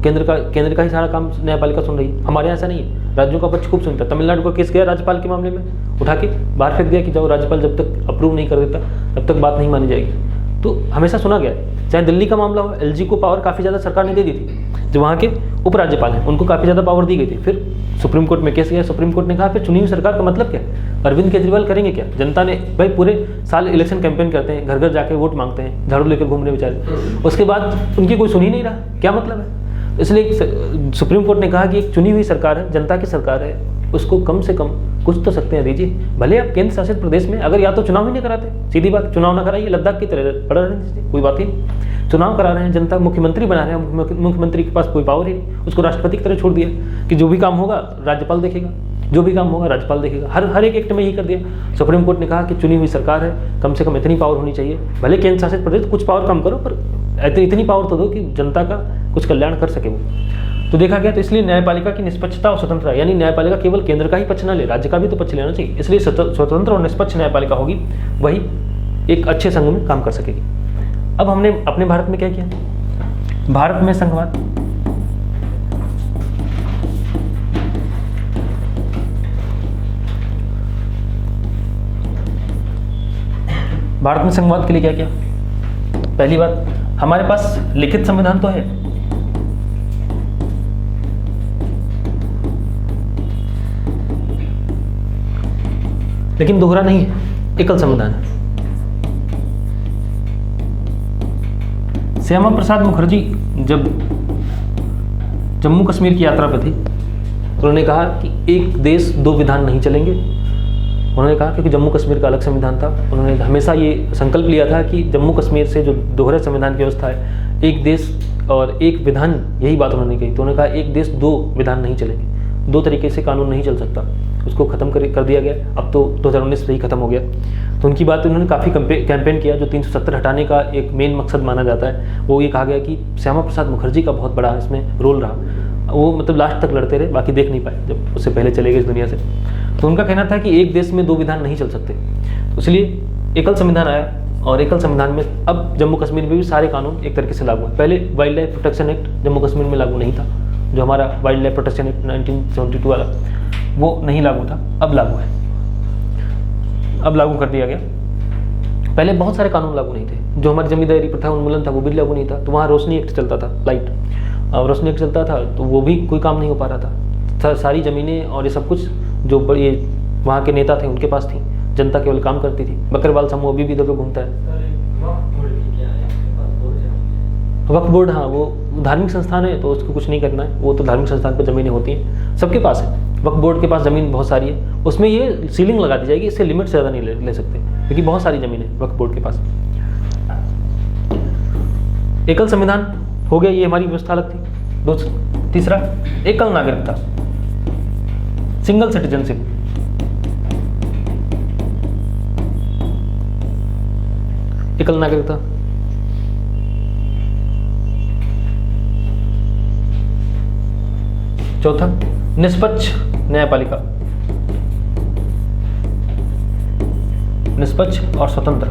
S1: केंद्र का ही सारा काम न्यायपालिका सुन रही है। हमारे यहाँ ऐसा नहीं है, राज्यों का पक्ष खूब सुनता है। तमिलनाडु का केस गया राज्यपाल के मामले में, उठा के बाहर फेंक दिया कि जाओ, राज्यपाल जब तक अप्रूव नहीं कर देता तब तक बात नहीं मानी जाएगी। तो हमेशा सुना गया है। चाहे दिल्ली का मामला हो, एलजी को पावर काफ़ी ज़्यादा सरकार ने दे दी थी, जो वहाँ के उपराज्यपाल हैं उनको काफ़ी ज़्यादा पावर दी गई थी। फिर सुप्रीम कोर्ट में केस गया, सुप्रीम कोर्ट ने कहा फिर चुनी हुई सरकार का मतलब क्या है? अरविंद केजरीवाल करेंगे क्या? जनता ने भाई पूरे साल इलेक्शन कैंपेन करते हैं, घर घर जाके वोट मांगते हैं, झाड़ू लेकर घूम रहे बेचारे, उसके बाद उनकी कोई सुन ही नहीं रहा, क्या मतलब है? इसलिए सुप्रीम कोर्ट ने कहा कि एक चुनी हुई सरकार है, जनता की सरकार है, उसको कम से कम कुछ तो शक्तियां दीजिए। भले आप केंद्र शासित प्रदेश में अगर या तो चुनाव ही नहीं कराते, सीधी बात, चुनाव ना कराइए, लद्दाख की तरह पड़ा रहने दीजिए, कोई बात ही नहीं। चुनाव करा रहे हैं, जनता मुख्यमंत्री बना रहे हैं, मुख्यमंत्री के पास कोई पावर ही नहीं, उसको राष्ट्रपति की तरह छोड़ दिया कि जो भी काम होगा राज्यपाल देखेगा, जो भी काम होगा राज्यपाल देखेगा। हर एक एक्ट में यही कर दिया। सुप्रीम कोर्ट ने कहा कि चुनी हुई सरकार है, कम से कम इतनी पावर होनी चाहिए। भले केंद्र शासित प्रदेश कुछ पावर कम करो, पर इतनी पावर तो दो कि जनता का कुछ कल्याण कर सके वो। तो देखा गया, तो इसलिए न्यायपालिका की निष्पक्षता और स्वतंत्रता, यानी न्यायपालिका केवल केंद्र का ही पक्ष न ले, राज्य का भी तो पक्ष लेना चाहिए। इसलिए स्वतंत्र और निष्पक्ष न्यायपालिका होगी, वही एक अच्छे संघ में काम कर सकेगी। अब हमने अपने भारत में क्या किया? भारत में संघवाद, भारत में संघवाद के लिए क्या किया? पहली बात, हमारे पास लिखित संविधान तो है, लेकिन दोहरा नहीं है, एकल संविधान है। श्यामा प्रसाद मुखर्जी जब जम्मू कश्मीर की यात्रा पर थे, उन्होंने कहा कि एक देश दो विधान नहीं चलेंगे। उन्होंने कहा, क्योंकि जम्मू कश्मीर का अलग संविधान था, उन्होंने हमेशा ये संकल्प लिया था कि जम्मू कश्मीर से जो दोहरे संविधान की व्यवस्था है, एक देश और एक विधान, यही बात उन्होंने कही। तो उन्होंने कहा एक देश दो विधान नहीं चलेंगे, दो तरीके से कानून नहीं चल सकता, उसको खत्म कर दिया गया। अब तो 2019 से ही खत्म हो गया। तो उनकी बात उन्होंने काफ़ी कैंपेन किया। जो 370 हटाने का एक मेन मकसद माना जाता है, वो ये कहा गया कि श्यामा प्रसाद मुखर्जी का बहुत बड़ा इसमें रोल रहा। वो मतलब लास्ट तक लड़ते रहे, बाकी देख नहीं पाए जब उससे पहले चले गए इस दुनिया से। तो उनका कहना था कि एक देश में दो विधान नहीं चल सकते, तो इसलिए एकल संविधान आया। और एकल संविधान में अब जम्मू कश्मीर में भी सारे कानून एक तरीके से लागू है। पहले wild life protection act Jammu Kashmir में लागू नहीं था, जो हमारा वाइल्ड लाइफ प्रोटेक्शन एक्ट 1972 वाला, वो नहीं लागू था, अब लागू है, अब लागू कर दिया गया। पहले बहुत सारे कानून लागू नहीं थे। जो हमारी जमींदारी प्रथा उन्मूलन था, वो भी लागू नहीं था। तो वहाँ रोशनी एक्ट चलता था, लाइट और रोशनी एक्ट चलता था, तो वो भी कोई काम नहीं हो पा रहा था। सारी ज़मीनें और ये सब कुछ जो बड़े वहाँ के नेता थे उनके पास थी, जनता केवल काम करती थी। बकरवाल समूह अभी भी इधर घूमता है। वक्फ बोर्ड, हाँ, वो धार्मिक संस्थान है, तो उसको कुछ नहीं करना है, वो तो धार्मिक संस्थान पर ज़मीनें होती हैं, सबके पास है। वक्फ बोर्ड के पास ज़मीन बहुत सारी है, उसमें ये सीलिंग लगा दी जाएगी, इससे लिमिट से ज़्यादा नहीं ले सकते, क्योंकि बहुत सारी ज़मीन है वक्फ बोर्ड के पास। एकल संविधान हो गया, ये हमारी व्यवस्था अलग थी। तीसरा, एकल नागरिकता, सिंगल सिटीजनशिप। एकल नागरिकता, चौथा निष्पक्ष न्यायपालिका, निष्पक्ष और स्वतंत्र।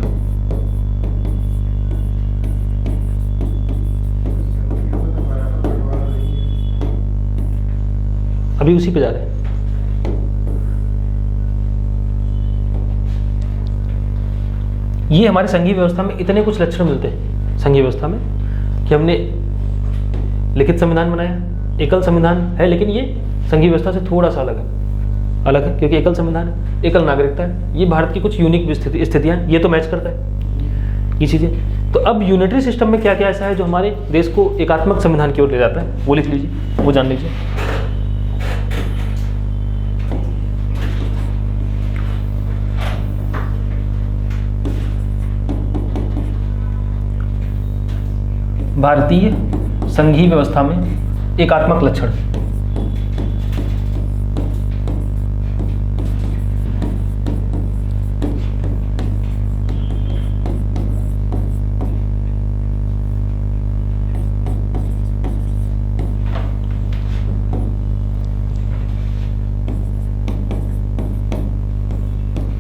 S1: अभी उसी पे जा रहे हैं। ये हमारे संघीय व्यवस्था में इतने कुछ लक्षण मिलते हैं संघीय व्यवस्था में कि हमने लिखित संविधान बनाया, एकल संविधान है, लेकिन ये संघीय व्यवस्था से थोड़ा सा अलग है क्योंकि एकल संविधान है, एकल नागरिकता है। ये भारत की कुछ यूनिक स्थितियां, ये तो मैच करता है ये चीजें। तो अब यूनिटरी सिस्टम में क्या क्या ऐसा है जो हमारे देश को एकात्मक संविधान की ओर ले जाता है, वो लिख लीजिए, वो जान लीजिए। भारतीय संघीय व्यवस्था में एकात्मक लक्षण,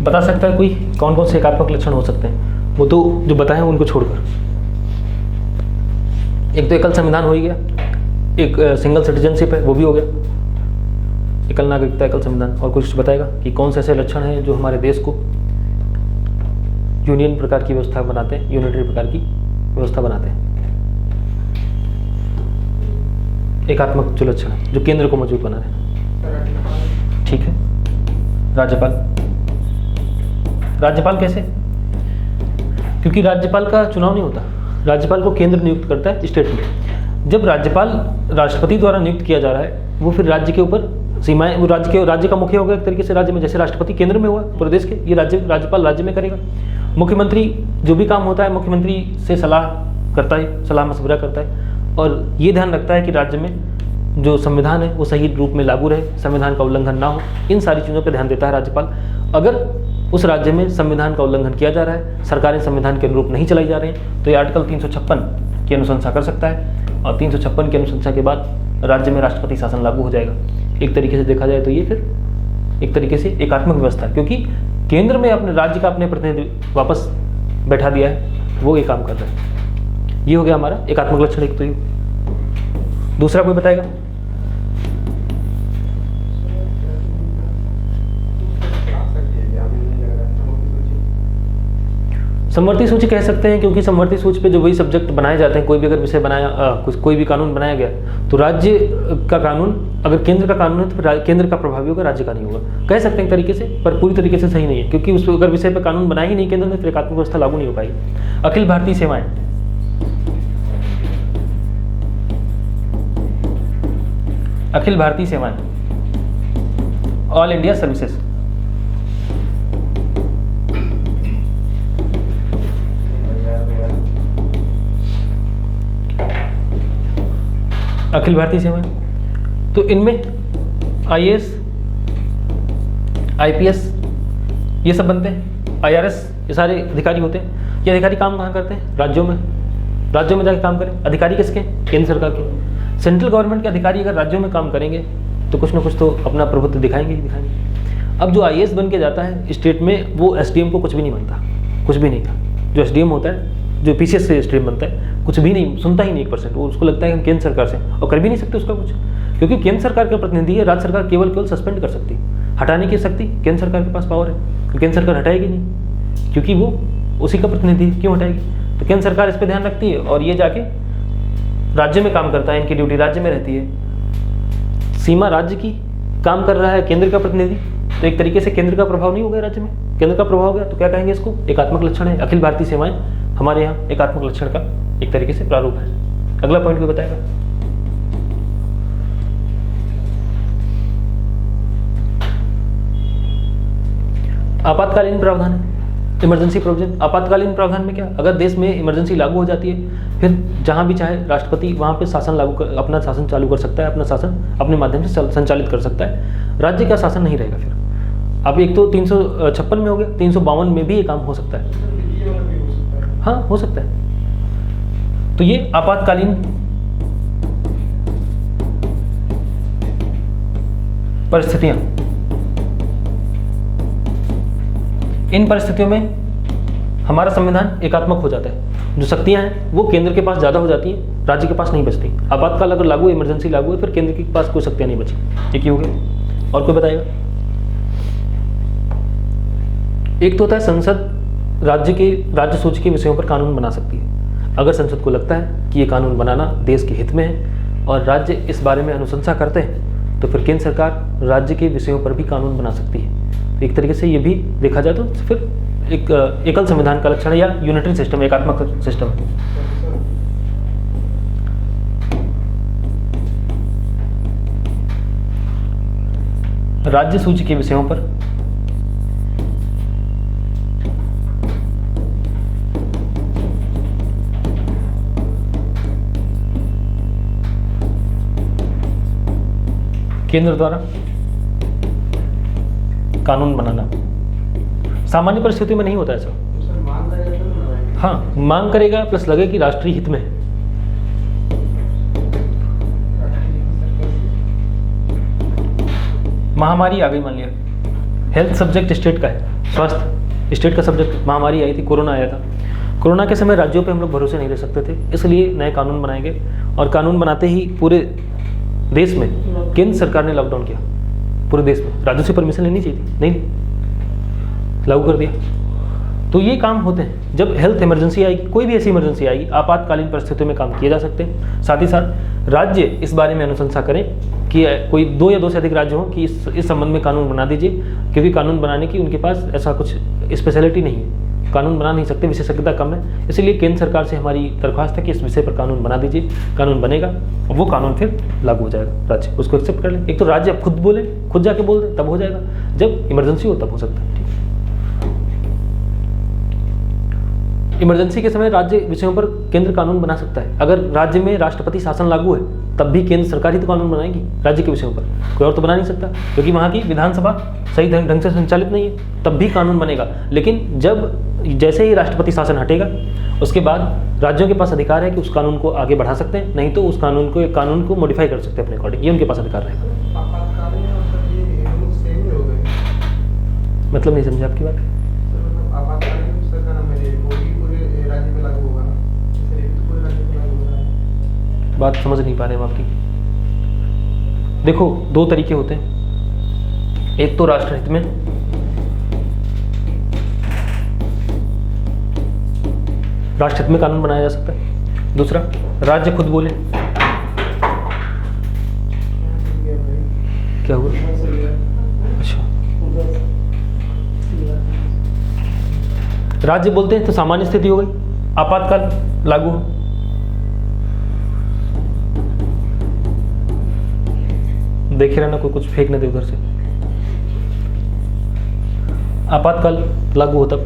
S1: बता सकता है कोई कौन कौन से एकात्मक लक्षण हो सकते हैं? वो तो जो बताए उनको छोड़कर। एक तो एकल संविधान हो ही गया, एक सिंगल सिटीजनशिप है वो भी हो गया, एकल नागरिकता, एकल संविधान। और कुछ बताएगा कि कौन से ऐसे लक्षण हैं जो हमारे देश को यूनियन प्रकार की व्यवस्था बनाते हैं, यूनिटरी प्रकार की व्यवस्था बनाते हैं। एकात्मक जो लक्षण है जो केंद्र को मजबूत बना रहे। ठीक है, राज्यपाल। राज्यपाल कैसे? क्योंकि राज्यपाल का चुनाव नहीं होता, राज्यपाल को केंद्र नियुक्त करता है स्टेट में। जब राज्यपाल राष्ट्रपति द्वारा नियुक्त किया जा रहा है, वो फिर राज्य के ऊपर सीमाएं, वो राज्य का मुखिया होगा एक तरीके से राज्य में, जैसे राष्ट्रपति केंद्र में हुआ प्रदेश के, ये राज्यपाल राज्य में करेगा। मुख्यमंत्री जो भी काम होता है मुख्यमंत्री से सलाह करता है, सलाह मशवरा करता है और ये ध्यान रखता है कि राज्य में जो संविधान है वो सही रूप में लागू रहे, संविधान का उल्लंघन ना हो। इन सारी चीज़ों पर ध्यान देता है राज्यपाल। अगर उस राज्य में संविधान का उल्लंघन किया जा रहा है, सरकारें संविधान के अनुरूप नहीं चलाई जा रही हैं, तो ये आर्टिकल 356 की अनुशंसा कर सकता है और 356 की अनुशंसा के बाद राज्य में राष्ट्रपति शासन लागू हो जाएगा। एक तरीके से देखा जाए तो ये फिर एक तरीके से एकात्मक व्यवस्था है, क्योंकि केंद्र में अपने राज्य का अपने प्रतिनिधि वापस बैठा दिया है, वो ये काम कर रहा है। ये हो गया हमारा एकात्मक लक्षण एक। तो ये दूसरा कोई बताएगा? समवर्ती सूची कह सकते हैं, क्योंकि समवर्ती सूची पे जो वही सब्जेक्ट बनाए जाते हैं, कोई भी अगर विषय बनाया कोई भी कानून बनाया गया तो राज्य का कानून अगर केंद्र का कानून है तो फिर केंद्र का प्रभावी होगा, राज्य का नहीं होगा। कह सकते हैं एक तरीके से, पर पूरी तरीके से सही नहीं है, क्योंकि उस अगर विषय पर कानून बनाया ही नहीं केंद्र में, फिर एकात्मक व्यवस्था लागू नहीं हो पाएगी। अखिल भारतीय सेवाएं, अखिल भारतीय सेवाएं, all India services, Akhil Bharatiya सेवाएं, तो इनमें आईएएस, आईपीएस ये सब बनते हैं, आईआरएस ये सारे अधिकारी होते हैं। ये अधिकारी काम कहाँ करते हैं? राज्यों में, राज्यों में जाकर काम करें। अधिकारी किसके? केंद्र सरकार के। सेंट्रल गवर्नमेंट के अधिकारी अगर राज्यों में काम करेंगे तो कुछ ना कुछ तो अपना प्रभुत्व दिखाएंगे ही दिखाएंगे। अब जो आईएएस बन के जाता है स्टेट में, वो एसडीएम को कुछ भी नहीं बनता, कुछ भी नहीं का। जो एसडीएम होता है, जो पीसीएस से एसडीएम बनता है, कुछ भी नहीं सुनता ही नहीं 1%। वो उसको लगता है कि हम केंद्र सरकार से, और कर भी नहीं सकते उसका कुछ, क्योंकि केंद्र सरकार का प्रतिनिधि है। राज्य सरकार केवल सस्पेंड कर सकती है, हटाने की शक्ति केंद्र सरकार के पास पावर है। तो केंद्र सरकार हटाएगी नहीं, क्योंकि वो उसी का प्रतिनिधि, क्यों हटाएगी? तो केंद्र सरकार इस पर ध्यान रखती है और ये जाके राज्य में काम करता है, इनकी ड्यूटी राज्य में रहती है। सीमा राज्य की काम कर रहा है केंद्र का प्रतिनिधि, तो एक तरीके से केंद्र का प्रभाव नहीं हो गया राज्य में, केंद्र का प्रभाव हो गया, तो क्या कहेंगे इसको? एकात्मक लक्षण है। अखिल भारतीय सेवाएं हमारे यहाँ एकात्मक लक्षण का एक तरीके से प्रारूप है। अगला पॉइंट को बताएगा। आपातकालीन प्रावधान है, इमरजेंसी प्रोविजन। आपातकालीन प्रावधान में क्या? अगर देश में इमरजेंसी लागू हो जाती है, फिर जहां भी चाहे राष्ट्रपति वहां पे शासन अपना शासन चालू कर सकता है, अपना शासन अपने माध्यम से संचालित कर सकता है। राज्य का शासन नहीं रहेगा फिर। अब एक तो 356 में हो गया, 352 में भी ये काम हो सकता है। हाँ, हो सकता है। तो ये आपातकालीन परिस्थितियां, इन परिस्थितियों में हमारा संविधान एकात्मक हो जाता है। जो शक्तियां हैं वो केंद्र के पास ज़्यादा हो जाती हैं, राज्य के पास नहीं बचती। आपातकाल अगर लागू, इमरजेंसी लागू है, फिर केंद्र के पास कोई शक्तियां नहीं बची। एक ही हो गया। और कोई बताएगा? एक तो होता है संसद राज्य सूची के विषयों पर कानून बना सकती है। अगर संसद को लगता है कि ये कानून बनाना देश के हित में है और राज्य इस बारे में अनुशंसा करते हैं, तो फिर केंद्र सरकार राज्य के विषयों पर भी कानून बना सकती है। तो एक तरीके से ये भी देखा जाए तो फिर एक एकल संविधान का लक्षण या यूनिटरी सिस्टम, एकात्मक सिस्टम है। राज्य सूची के विषयों पर केंद्र द्वारा कानून बनाना सामान्य परिस्थितियों में नहीं होता ऐसा। हाँ, मांग करेगा प्लस लगे कि राष्ट्रीय हित में है। महामारी आ गई, मान लिया हेल्थ सब्जेक्ट स्टेट का है, स्वास्थ्य स्टेट का सब्जेक्ट, महामारी आई थी, कोरोना आया था। कोरोना के समय राज्यों पे हम लोग भरोसे नहीं रह सकते थे, इसलिए नए कानून बनाए गए। और कानून बनाते ही पूरे देश में केंद्र सरकार ने लॉकडाउन किया, पूरे देश में। राज्यों से परमिशन लेनी चाहिए थी, नहीं लागू कर दिया। तो ये काम होते हैं जब हेल्थ इमरजेंसी आएगी, कोई भी ऐसी इमरजेंसी आएगी, आपातकालीन परिस्थितियों में काम किए जा सकते हैं। साथ ही साथ राज्य इस बारे में अनुशंसा करें कि कोई 2 या 2 से अधिक राज्य हों कि इस संबंध में कानून बना दीजिए, क्योंकि कानून बनाने की उनके पास ऐसा कुछ स्पेशलिटी नहीं है, कानून बना नहीं सकते, विशेषज्ञता कम है। इसलिए केंद्र सरकार से हमारी दरख्वास्त है कि इस विषय पर कानून बना दीजिए। कानून बनेगा और वो कानून फिर लागू हो जाएगा, राज्य उसको एक्सेप्ट कर ले। एक तो राज्य खुद बोले, खुद जाके बोल दे, तब हो जाएगा। जब इमरजेंसी हो तब हो सकता है। इमरजेंसी के समय राज्य विषयों पर केंद्र कानून बना सकता है। अगर राज्य में राष्ट्रपति शासन लागू है तब भी केंद्र सरकार ही तो कानून बनाएगी राज्य के विषयों पर, कोई और तो बना नहीं सकता, क्योंकि वहाँ की विधानसभा सही ढंग से संचालित नहीं है, तब भी कानून बनेगा। लेकिन जैसे ही राष्ट्रपति शासन हटेगा उसके बाद राज्यों के पास अधिकार है कि उस कानून को आगे बढ़ा सकते हैं, नहीं तो उस कानून को मॉडिफाई कर सकते हैं अपने अकॉर्डिंग, ये उनके पास अधिकार रहेगा। मतलब नहीं समझे आपकी बात? बात समझ नहीं पा रहे हम आपकी। देखो, 2 तरीके होते हैं। एक तो राष्ट्रहित में, राष्ट्रहित में कानून बनाया जा सकता है। दूसरा, राज्य खुद बोले। क्या हुआ? अच्छा, राज्य बोलते हैं तो सामान्य स्थिति हो गई, आपातकाल लागू हो। देखे रहना, कोई कुछ फेंक न दे उधर से। आपातकाल लागू हो तब।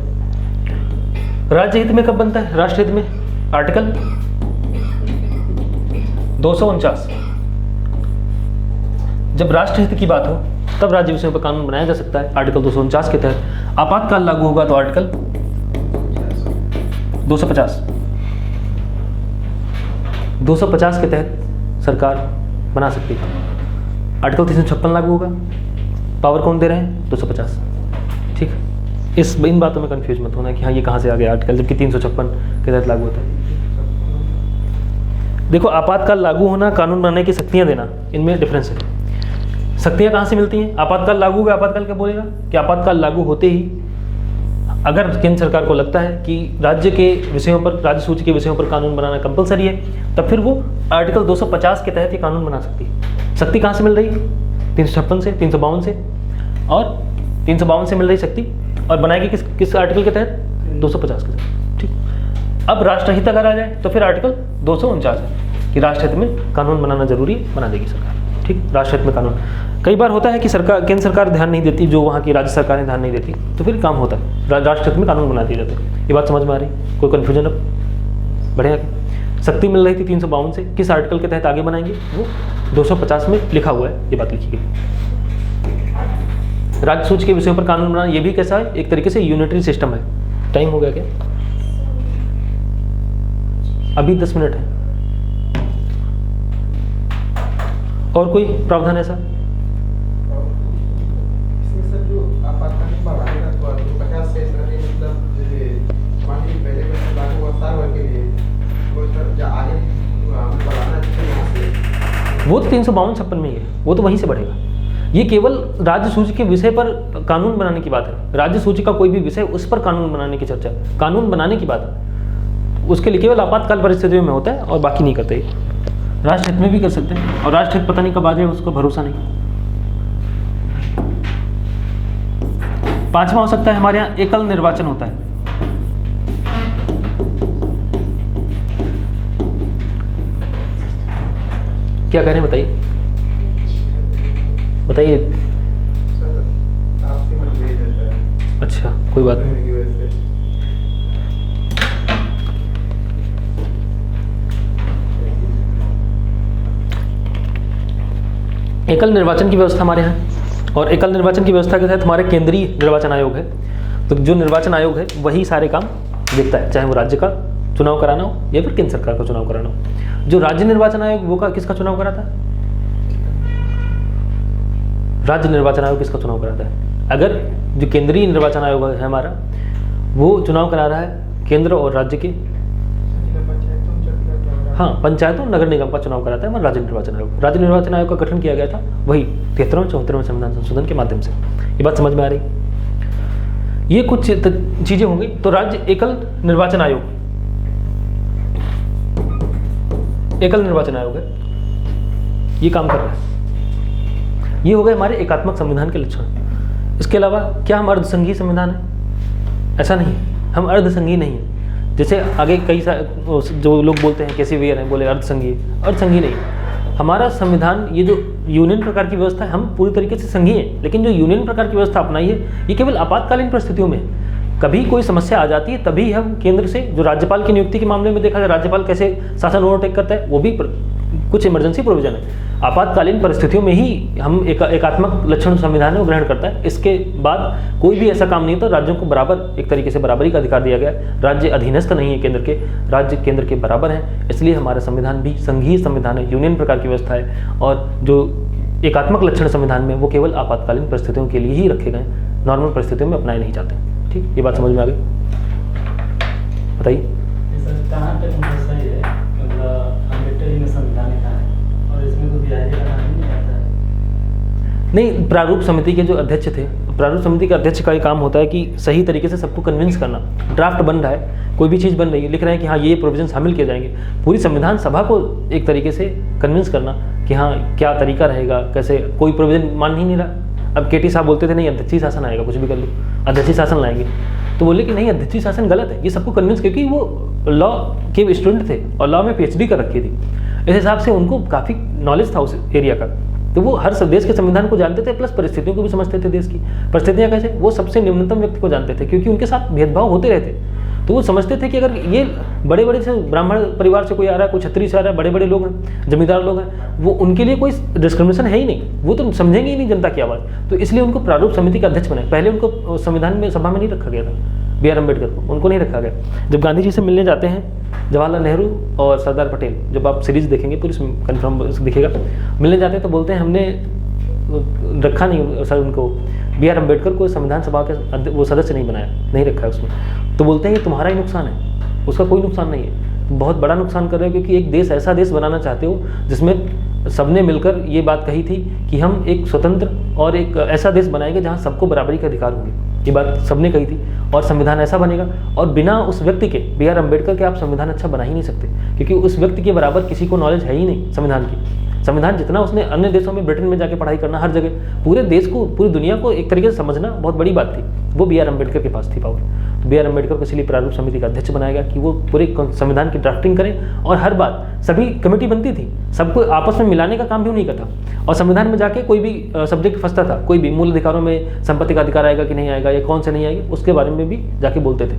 S1: राज्य हित में कब बनता है? राष्ट्र हित में आर्टिकल 249। जब राष्ट्र हित की बात हो तब राज्य विषयों पर कानून बनाया जा सकता है आर्टिकल 249 के तहत। आपातकाल लागू होगा तो आर्टिकल 250 के तहत सरकार बना सकती है। आर्टिकल 356 लागू होगा, पावर कौन दे रहे हैं? 250। ठीक, इन बातों में कंफ्यूज मत होना कि हाँ ये कहाँ से आ गया आर्टिकल, जबकि 356 के तहत लागू होता है। देखो, आपातकाल लागू होना, कानून बनाने की शक्तियाँ देना, इनमें डिफरेंस है। शक्तियाँ कहाँ से मिलती हैं? आपातकाल लागू होगा, आपातकाल क्या बोलेगा कि आपातकाल लागू होते ही अगर केंद्र सरकार को लगता है कि राज्य के विषयों पर, राज्य सूची के विषयों पर कानून बनाना कंपलसरी है, तब फिर वो आर्टिकल 250 के तहत ये कानून बना सकती है। शक्ति कहाँ से मिल रही है? 356 से, 352 से, और 352 से मिल रही शक्ति, और बनाएगी किस आर्टिकल के तहत? 250 के तहत। ठीक, अब राष्ट्रहित अगर आ जाए तो फिर आर्टिकल 249 है कि राष्ट्रहित में कानून बनाना जरूरी है, बना देगी सरकार। ठीक, राष्ट्रहित में कानून। कई बार होता है कि केंद्र सरकार ध्यान नहीं देती, जो वहाँ की राज्य सरकारें ध्यान नहीं देती, तो फिर काम होता है, राष्ट्रहित में कानून बना दिए जाते हैं। ये बात समझ में आ रही? कोई कन्फ्यूजन? अब बढ़िया। शक्ति मिल रही थी 352 से, किस आर्टिकल के तहत आगे बनाएंगे? वो 250 में लिखा हुआ है, ये बात लिखी गई। राज्य सूची के विषयों पर कानून बनाना, ये भी कैसा है? एक तरीके से यूनिटरी सिस्टम है। टाइम हो गया क्या? अभी 10 मिनट है। और कोई प्रावधान ऐसा?
S2: इसमें सर जो आपातकालीन बढ़ाएगा तो 50 से मतलब मान लीजिए पहले में लागू हुआ साल भर के लिए, वो सर जो आगे बढ़ाना चाहिए यहाँ से,
S1: वो तो 352-56 में ही है, वो तो वहीं से बढ़ेगा। ये केवल राज्य सूची के विषय पर कानून बनाने की बात है। राज्य सूची का कोई भी विषय, उस पर कानून बनाने की चर्चा, कानून बनाने की बात है, उसके लिए केवल आपातकाल परिस्थितियों में होता है और बाकी नहीं करते। राष्ट्रहित में भी कर सकते हैं, और राष्ट्रहित पता नहीं कब आ जाए उसका भरोसा नहीं। 5वां हो सकता है हमारे यहाँ एकल निर्वाचन होता है। क्या कह रहे हैं बताइए, बताइए।
S2: सर आपसे मतभेद है सर।
S1: अच्छा, कोई बात नहीं।
S2: की वजह से
S1: एकल निर्वाचन की व्यवस्था हमारे यहाँ, और एकल निर्वाचन की व्यवस्था के तहत हमारे केंद्रीय निर्वाचन आयोग है। तो जो निर्वाचन आयोग है वही सारे काम देखता है, चाहे वो राज्य का चुनाव कराना हो या फिर केंद्र सरकार का चुनाव कराना हो। जो राज्य निर्वाचन आयोग वो किसका चुनाव कराता है? राज्य निर्वाचन आयोग किसका चुनाव कराता है? अगर जो केंद्रीय निर्वाचन आयोग है हमारा, वो चुनाव करा रहा है केंद्र और राज्य के, हाँ, पंचायतों नगर निगम का चुनाव कराता है हमारा राज्य निर्वाचन आयोग। राज्य निर्वाचन आयोग का गठन किया गया था वही 73वें 74वें संविधान संशोधन के माध्यम से। ये बात समझ में आ रही? ये कुछ चीजें होंगी। तो राज्य एकल निर्वाचन आयोग, एकल निर्वाचन आयोग है, ये काम कर रहा है। ये हो गए हमारे एकात्मक संविधान के लक्षण। इसके अलावा क्या हम अर्धसंघीय संविधान है? ऐसा नहीं, हम अर्धसंघीय नहीं है। जैसे आगे कई जो लोग बोलते हैं, कैसे वेयर हैं, बोले अर्धसंघीय, अर्धसंघीय नहीं। हमारा संविधान, ये जो यूनियन प्रकार की व्यवस्था है, हम पूरी तरीके से संघीय हैं, लेकिन जो यूनियन प्रकार की व्यवस्था अपनाई है ये केवल आपातकालीन परिस्थितियों में। कभी कोई समस्या आ जाती है तभी हम केंद्र से, जो राज्यपाल की नियुक्ति के मामले में देखा जाए राज्यपाल कैसे शासन ओवरटेक करता है, वो भी कुछ इमरजेंसी प्रोविजन है। आपातकालीन परिस्थितियों में ही हम एकात्मक लक्षण संविधान में ग्रहण करता है। इसके बाद कोई भी ऐसा काम नहीं होता। राज्यों को बराबर, एक तरीके से बराबरी का अधिकार दिया गया है। राज्य अधीनस्थ नहीं है केंद्र के, राज्य केंद्र के बराबर हैं। इसलिए हमारा संविधान भी संघीय संविधान है, यूनियन प्रकार की व्यवस्था है। और जो एकात्मक लक्षण संविधान में वो केवल आपातकालीन परिस्थितियों के लिए ही रखे गए, नॉर्मल परिस्थितियों में अपनाए नहीं जाते। ठीक, ये बात समझ में आ गई? बताइए।
S3: कहाँ तक मतलब सही है? मतलब अम्बेडकर जी ने संविधान लिखा है और इसमें तो ब्याज का नाम नहीं आता है।
S1: नहीं, प्रारूप समिति के जो अध्यक्ष थे, प्रारूप समिति के अध्यक्ष का ये काम होता है कि सही तरीके से सबको कन्विंस करना। ड्राफ्ट बन रहा है, कोई भी चीज़ बन रही है, लिख रहे हैं कि हाँ ये प्रोविजन शामिल किए जाएंगे, पूरी संविधान सभा को एक तरीके से कन्विंस करना कि हाँ क्या तरीका रहेगा, कैसे। कोई प्रोविजन मान ही नहीं रहा। अब केटी साहब बोलते थे नहीं अध्यक्षीय शासन आएगा, कुछ भी कर लो, अध्यक्षीय शासन लाएंगे। तो बोले कि नहीं, अध्यक्षीय शासन गलत है। ये सबको कन्विंस, क्योंकि वो लॉ के स्टूडेंट थे और लॉ में PhD कर रखी थी। इस हिसाब से उनको काफ़ी नॉलेज था उस एरिया का। तो वो हर देश के संविधान को जानते थे, प्लस परिस्थितियों को भी समझते थे। देश की परिस्थितियाँ कैसे, वो सबसे न्यूनतम व्यक्ति को जानते थे, क्योंकि उनके साथ भेदभाव होते रहते। तो वो समझते थे कि अगर ये बड़े बड़े से ब्राह्मण परिवार से कोई आ रहा है, कोई क्षत्रिय से आ रहा है, बड़े बड़े लोग हैं, जमींदार लोग हैं, वो उनके लिए कोई डिस्क्रिमिनेशन है ही नहीं, वो तो समझेंगे ही नहीं जनता की आवाज़। तो इसलिए उनको प्रारूप समिति का अध्यक्ष बनाए। पहले उनको संविधान में सभा में नहीं रखा गया था, BR अम्बेडकर को, उनको नहीं रखा गया। जब गांधी जी से मिलने जाते हैं जवाहरलाल नेहरू और सरदार पटेल, जब आप सीरीज देखेंगे पूरी कन्फर्म दिखेगा, मिलने जाते हैं तो बोलते हैं हमने रखा नहीं सर उनको, BR अम्बेडकर को संविधान सभा के वो सदस्य नहीं बनाया, नहीं रखा है उसमें। तो बोलते हैं ये तुम्हारा ही नुकसान है, उसका कोई नुकसान नहीं है, बहुत बड़ा नुकसान कर रहे हो, क्योंकि एक देश ऐसा देश बनाना चाहते हो जिसमें सबने मिलकर ये बात कही थी कि हम एक स्वतंत्र और एक ऐसा देश बनाएंगे जहाँ सबको बराबरी के अधिकार होंगे। ये बात सबने कही थी, और संविधान ऐसा बनेगा। और बिना उस व्यक्ति के, BR अम्बेडकर के, आप संविधान अच्छा बना ही नहीं सकते, क्योंकि उस व्यक्ति के बराबर किसी को नॉलेज है ही नहीं संविधान की। संविधान जितना उसने अन्य देशों में, ब्रिटेन में जाके पढ़ाई करना, हर जगह पूरे देश को, पूरी दुनिया को एक तरीके से समझना बहुत बड़ी बात थी, वो BR अम्बेडकर के पास थी पावर। BR अम्बेडकर को इसलिए प्रारूप समिति का अध्यक्ष बनाया गया कि वो पूरे संविधान की ड्राफ्टिंग करें। और हर बात, सभी कमेटी बनती थी, सबको आपस में मिलाने का काम भी उन्हीं का था। और संविधान में जाके कोई भी सब्जेक्ट फंसता था, कोई भी मूल अधिकारों में संपत्ति का अधिकार आएगा कि नहीं आएगा, या कौन से नहीं आएगा, उसके बारे में भी जाके बोलते थे,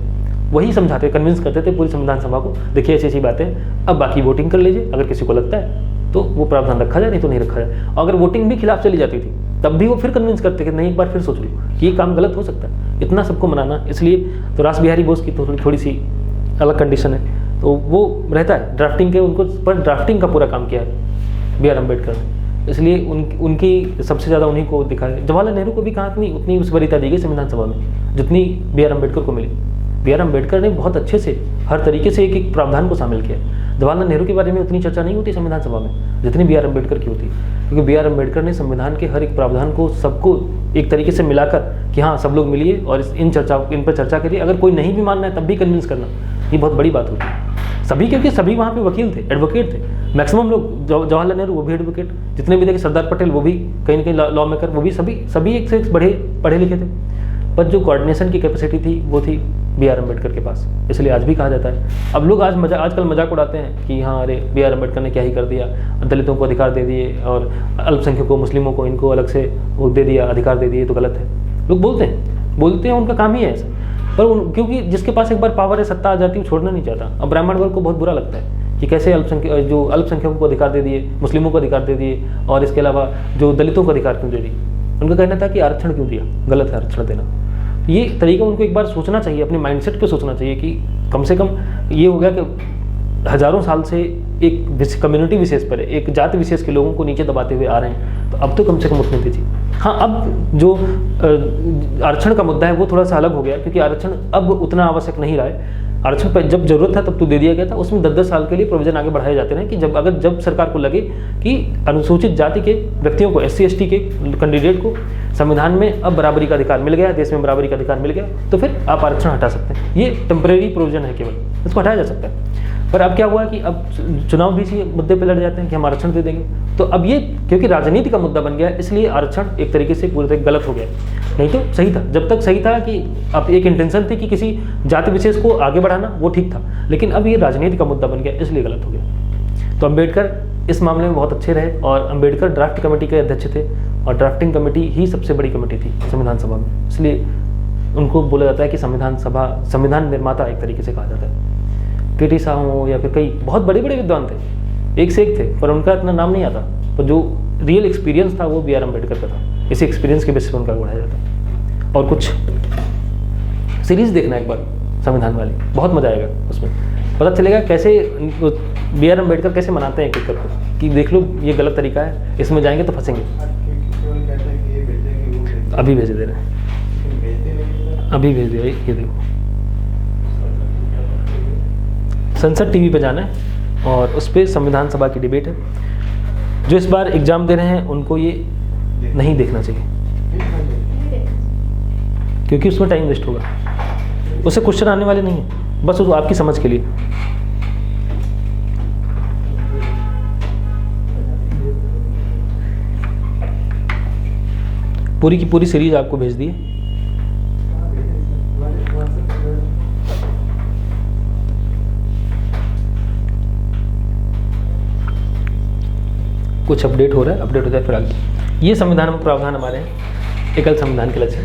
S1: वही समझाते, कन्विंस करते थे पूरी संविधान सभा को, देखिए ऐसी ऐसी बातें, अब बाकी वोटिंग कर लीजिए, अगर किसी को लगता है तो वो प्रावधान रखा जाए, नहीं तो नहीं रखा जाए। अगर वोटिंग भी खिलाफ चली जाती थी तब भी वो फिर कन्विंस करते कि नहीं, एक बार फिर सोच लो कि ये काम गलत हो सकता है। इतना सबको मनाना, इसलिए तो रास बिहारी बोस की तो थोड़ी सी अलग कंडीशन है। तो वो रहता है ड्राफ्टिंग के, उनको पर ड्राफ्टिंग का पूरा काम किया है बी आर अम्बेडकर ने, इसलिए उनकी सबसे ज़्यादा उन्हीं को दिखा है। जवाहरलाल नेहरू को भी कहाँ उतनी उस वरीयता दी गई संविधान सभा में जितनी बी आर अम्बेडकर को मिली। बी आर अम्बेडकर ने बहुत अच्छे से हर तरीके से एक एक प्रावधान को शामिल किया। जवाहरलाल नेहरू के बारे में उतनी चर्चा नहीं होती संविधान सभा में जितनी बी आर अम्बेडकर की होती, क्योंकि बी आर अम्बेडकर ने संविधान के हर एक प्रावधान को सबको एक तरीके से मिलाकर कि हाँ सब लोग मिलिए और इन पर चर्चा करिए, अगर कोई नहीं भी मानना है तब भी कन्विंस करना, ये बहुत बड़ी बात होती है सभी, क्योंकि सभी वहाँ पे वकील थे, एडवोकेट थे, मैक्सिमम लोग। जवाहरलाल नेहरू वो भी एडवोकेट, जितने भी थे, सरदार पटेल वो भी कहीं ना कहीं लॉ मेकर, वो भी सभी एक से एक पढ़े लिखे थे, पर जो कोऑर्डिनेशन की कैपेसिटी थी वो थी बी आर अम्बेडकर के पास, इसलिए आज भी कहा जाता है। अब लोग आजकल मजाक उड़ाते हैं कि हाँ अरे बी आर अम्बेडकर ने क्या ही कर दिया, दलितों को अधिकार दे दिए और अल्पसंख्यकों मुस्लिमों को इनको अलग से वो दे दिया, अधिकार दे दिए, तो गलत है। लोग बोलते हैं, उनका काम ही है ऐसा, पर क्योंकि जिसके पास एक बार पावर है, सत्ता आ जाती है, वो छोड़ना नहीं चाहता। अब ब्राह्मण वर्ग को बहुत बुरा लगता है कि कैसे अल्पसंख्यकों को अधिकार दे दिए, मुस्लिमों को अधिकार दे दिए, और इसके अलावा जो दलितों को अधिकार क्यों दे दिए। उनका कहना था कि आरक्षण क्यों दिया, गलत है आरक्षण देना। ये तरीका उनको एक बार सोचना चाहिए, अपने माइंडसेट पे सोचना चाहिए कि कम से कम ये हो गया कि हजारों साल से एक कम्युनिटी विशेष पर, एक जाति विशेष के लोगों को नीचे दबाते हुए आ रहे हैं, तो अब तो कम से कम उतने दीजिए। हाँ, अब जो आरक्षण का मुद्दा है वो थोड़ा सा अलग हो गया, क्योंकि आरक्षण अब उतना आवश्यक नहीं रहा है। आरक्षण पर जब जरूरत था तब तो दे दिया गया था, उसमें 10-10 साल के लिए प्रोविजन आगे बढ़ाए जाते हैं कि जब सरकार को लगे कि अनुसूचित जाति के व्यक्तियों को, SC/ST के कैंडिडेट को संविधान में अब बराबरी का अधिकार मिल गया, देश में बराबरी का अधिकार मिल गया, तो फिर आप आरक्षण हटा सकते हैं। ये टेम्परेरी प्रोविजन है, केवल इसको हटाया जा सकता है। पर अब क्या हुआ कि अब चुनाव भी इसी मुद्दे पे लड़ जाते हैं कि हम आरक्षण दे देंगे, तो अब ये क्योंकि राजनीति का मुद्दा बन गया है, इसलिए आरक्षण एक तरीके से पूरे तरीके गलत हो गया। नहीं तो सही था, जब तक सही था कि अब एक इंटेंशन थी कि किसी जाति विशेष को आगे बढ़ाना, वो ठीक था, लेकिन अब ये राजनीति का मुद्दा बन गया, इसलिए गलत हो गया। तो अम्बेडकर इस मामले में बहुत अच्छे रहे, और अम्बेडकर ड्राफ्ट कमेटी के अध्यक्ष थे, और ड्राफ्टिंग कमेटी ही सबसे बड़ी कमेटी थी संविधान सभा में, इसलिए उनको बोला जाता है कि संविधान निर्माता एक तरीके से कहा जाता है। KT शाह हो या फिर कई बहुत बड़े बड़े विद्वान थे, एक से एक थे, पर उनका इतना नाम नहीं आता, पर जो रियल एक्सपीरियंस था वो बी आर अम्बेडकर का था। इसी एक्सपीरियंस के बेसिस पर उनका बढ़ाया जाता है। और कुछ सीरीज देखना एक बार संविधान वाली, बहुत मजा आएगा, उसमें पता चलेगा कैसे बी आर अम्बेडकर कैसे मनाते हैं एक को, कि देख लो ये गलत तरीका है, इसमें जाएंगे तो फंसेंगे। अभी भेज दे रहे हैं, अभी भेज दिया, ये देखो संसद टीवी पे जाना है, और उस पर संविधान सभा की डिबेट है। जो इस बार एग्जाम दे रहे हैं उनको ये नहीं देखना चाहिए, क्योंकि उसमें टाइम वेस्ट होगा, उससे क्वेश्चन आने वाले नहीं है, बस वो आपकी समझ के लिए। पूरी की पूरी सीरीज आपको भेज दी है। कुछ अपडेट हो रहा है, अपडेट होता है फिर आगे। ये संविधान में प्रावधान हमारे हैं, एकल संविधान के लक्ष्य।